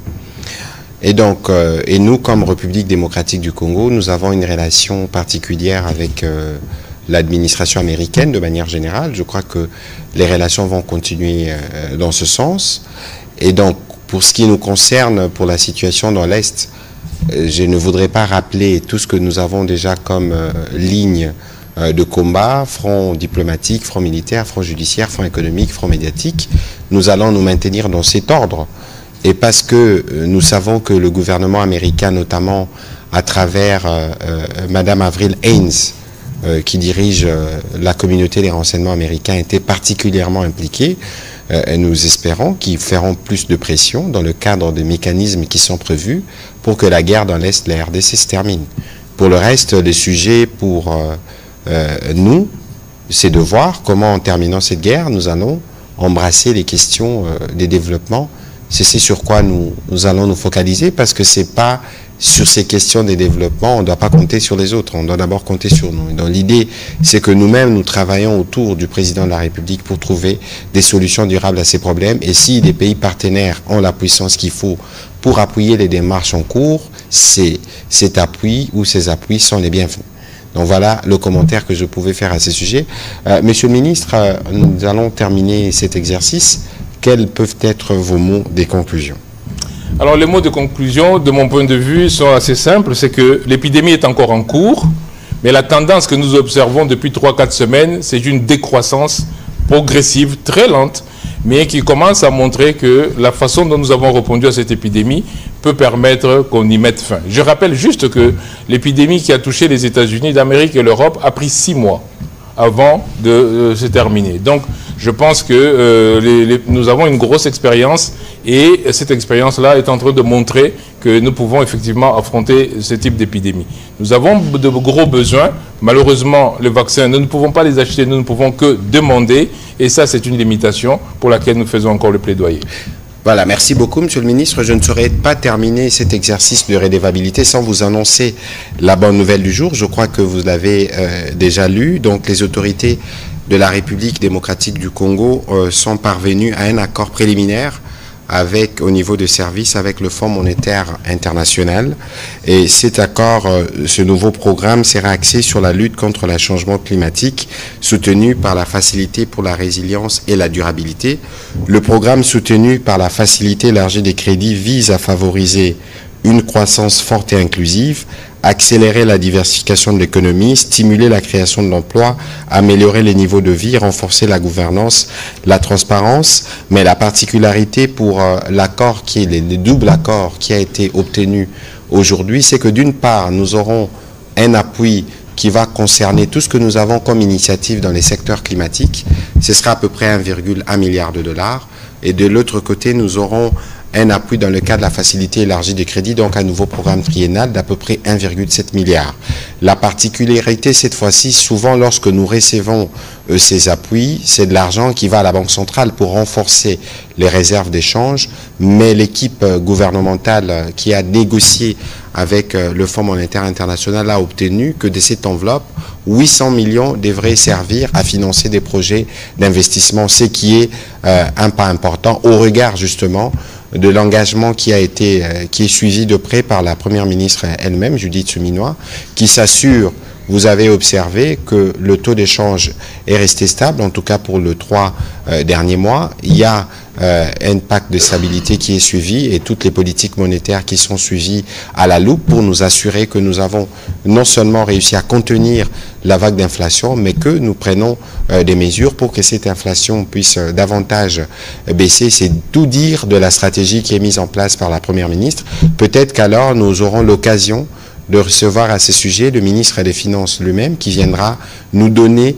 Et donc, et nous, comme République démocratique du Congo, nous avons une relation particulière avec l'administration américaine de manière générale. Je crois que les relations vont continuer dans ce sens. Et donc, pour ce qui nous concerne, pour la situation dans l'Est, je ne voudrais pas rappeler tout ce que nous avons déjà comme ligne de combat, front diplomatique, front militaire, front judiciaire, front économique, front médiatique. Nous allons nous maintenir dans cet ordre. Et parce que nous savons que le gouvernement américain, notamment à travers Madame Avril Haines, qui dirige la communauté des renseignements américains, était particulièrement impliqué. Nous espérons qu'ils feront plus de pression dans le cadre des mécanismes qui sont prévus pour que la guerre dans l'Est, la RDC, se termine. Pour le reste, les sujets pour nous, c'est de voir comment, en terminant cette guerre, nous allons embrasser les questions des développements. C'est sur quoi nous allons nous focaliser, parce que c'est pas sur ces questions des développements, on ne doit pas compter sur les autres, on doit d'abord compter sur nous. Donc l'idée, c'est que nous-mêmes, nous travaillons autour du président de la République pour trouver des solutions durables à ces problèmes. Et si les pays partenaires ont la puissance qu'il faut pour appuyer les démarches en cours, cet appui ou ces appuis sont les bienvenus. Donc voilà le commentaire que je pouvais faire à ce sujet. Monsieur le ministre, nous allons terminer cet exercice. Quels peuvent être vos mots des conclusions? Alors les mots de conclusion, de mon point de vue, sont assez simples. C'est que l'épidémie est encore en cours, mais la tendance que nous observons depuis 3-4 semaines, c'est une décroissance progressive, très lente, mais qui commence à montrer que la façon dont nous avons répondu à cette épidémie peut permettre qu'on y mette fin. Je rappelle juste que l'épidémie qui a touché les États-Unis d'Amérique et l'Europe a pris 6 mois avant de se terminer. Donc, je pense que nous avons une grosse expérience et cette expérience-là est en train de montrer que nous pouvons effectivement affronter ce type d'épidémie. Nous avons de gros besoins. Malheureusement, les vaccins, nous ne pouvons pas les acheter, nous ne pouvons que demander. Et ça, c'est une limitation pour laquelle nous faisons encore le plaidoyer. Voilà, merci beaucoup, Monsieur le Ministre. Je ne saurais pas terminer cet exercice de redevabilité sans vous annoncer la bonne nouvelle du jour. Je crois que vous l'avez déjà lu. Donc, les autorités de la République démocratique du Congo sont parvenues à un accord préliminaire au niveau de service avec le Fonds monétaire international. Et cet accord, ce nouveau programme sera axé sur la lutte contre le changement climatique, soutenu par la Facilité pour la résilience et la durabilité. Le programme soutenu par la Facilité élargie des crédits vise à favoriser une croissance forte et inclusive, accélérer la diversification de l'économie, stimuler la création de l'emploi, améliorer les niveaux de vie, renforcer la gouvernance, la transparence. Mais la particularité pour l'accord le double accord qui a été obtenu aujourd'hui, c'est que d'une part, nous aurons un appui qui va concerner tout ce que nous avons comme initiative dans les secteurs climatiques. Ce sera à peu près 1,1 milliard de dollars. Et de l'autre côté, nous aurons un appui dans le cadre de la facilité élargie des crédits, donc un nouveau programme triennal d'à peu près 1,7 milliard. La particularité cette fois-ci, souvent lorsque nous recevons ces appuis, c'est de l'argent qui va à la Banque centrale pour renforcer les réserves d'échange, mais l'équipe gouvernementale qui a négocié avec le Fonds monétaire international a obtenu que de cette enveloppe, 800 millions devraient servir à financer des projets d'investissement, ce qui est un pas important au regard justement de l'engagement qui est suivi de près par la Première ministre elle-même, Judith Suminwa, qui s'assure, vous avez observé que le taux d'échange est resté stable, en tout cas pour les 3 derniers mois. Il y a un pacte de stabilité qui est suivi et toutes les politiques monétaires qui sont suivies à la loupe pour nous assurer que nous avons non seulement réussi à contenir la vague d'inflation, mais que nous prenons des mesures pour que cette inflation puisse davantage baisser. C'est tout dire de la stratégie qui est mise en place par la Première ministre. Peut-être qu'alors nous aurons l'occasion de recevoir à ce sujet le ministre des Finances lui-même qui viendra nous donner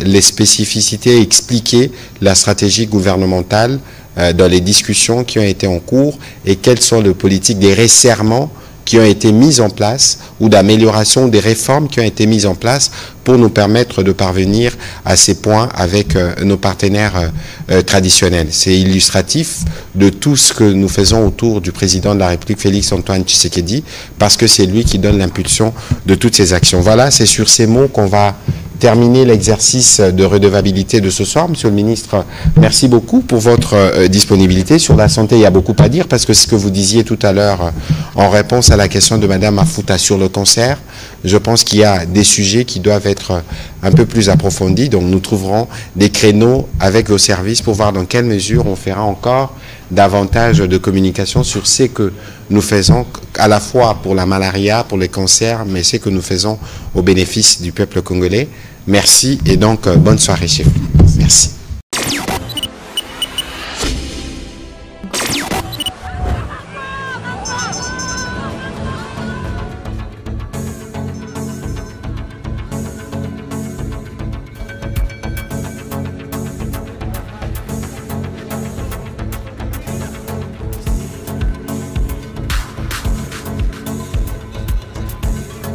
les spécificités, expliquer la stratégie gouvernementale dans les discussions qui ont été en cours et quelles sont les politiques des resserrements qui ont été mises en place ou d'amélioration des réformes qui ont été mises en place pour nous permettre de parvenir à ces points avec nos partenaires traditionnels. C'est illustratif de tout ce que nous faisons autour du président de la République, Félix Antoine Tshisekedi, parce que c'est lui qui donne l'impulsion de toutes ces actions. Voilà, c'est sur ces mots qu'on va terminer l'exercice de redevabilité de ce soir. Monsieur le ministre, merci beaucoup pour votre disponibilité. Sur la santé, il y a beaucoup à dire parce que ce que vous disiez tout à l'heure en réponse à la question de Madame Mafuta sur le cancer, je pense qu'il y a des sujets qui doivent être un peu plus approfondis. Donc nous trouverons des créneaux avec vos services pour voir dans quelle mesure on fera encore davantage de communication sur ce que nous faisons à la fois pour la malaria, pour les cancers, mais ce que nous faisons au bénéfice du peuple congolais. Merci et donc bonne soirée chez vous. Merci.